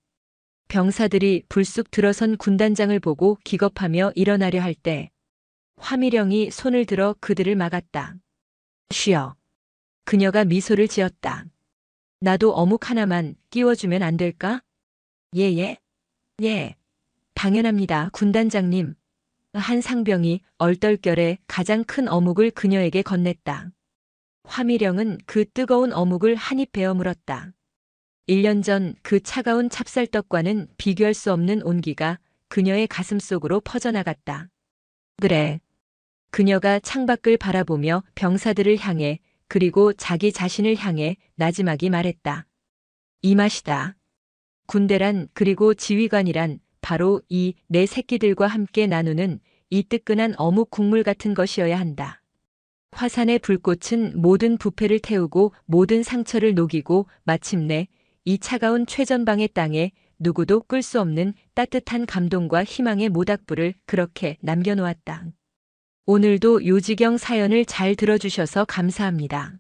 병사들이 불쑥 들어선 군단장을 보고 기겁하며 일어나려 할 때 화미령이 손을 들어 그들을 막았다. 쉬어. 그녀가 미소를 지었다. 나도 어묵 하나만 끼워주면 안 될까? 예. 당연합니다, 군단장님. 한 상병이 얼떨결에 가장 큰 어묵을 그녀에게 건넸다. 화미령은 그 뜨거운 어묵을 한 입 베어 물었다. 1년 전 그 차가운 찹쌀떡과는 비교할 수 없는 온기가 그녀의 가슴 속으로 퍼져나갔다. 그래. 그녀가 창밖을 바라보며 병사들을 향해 그리고 자기 자신을 향해 나지막이 말했다. 이 맛이다. 군대란 그리고 지휘관이란 바로 이 내 새끼들과 함께 나누는 이 뜨끈한 어묵 국물 같은 것이어야 한다. 화산의 불꽃은 모든 부패를 태우고 모든 상처를 녹이고 마침내 이 차가운 최전방의 땅에 누구도 끌 수 없는 따뜻한 감동과 희망의 모닥불을 그렇게 남겨놓았다. 오늘도 요지경 사연을 잘 들어주셔서 감사합니다.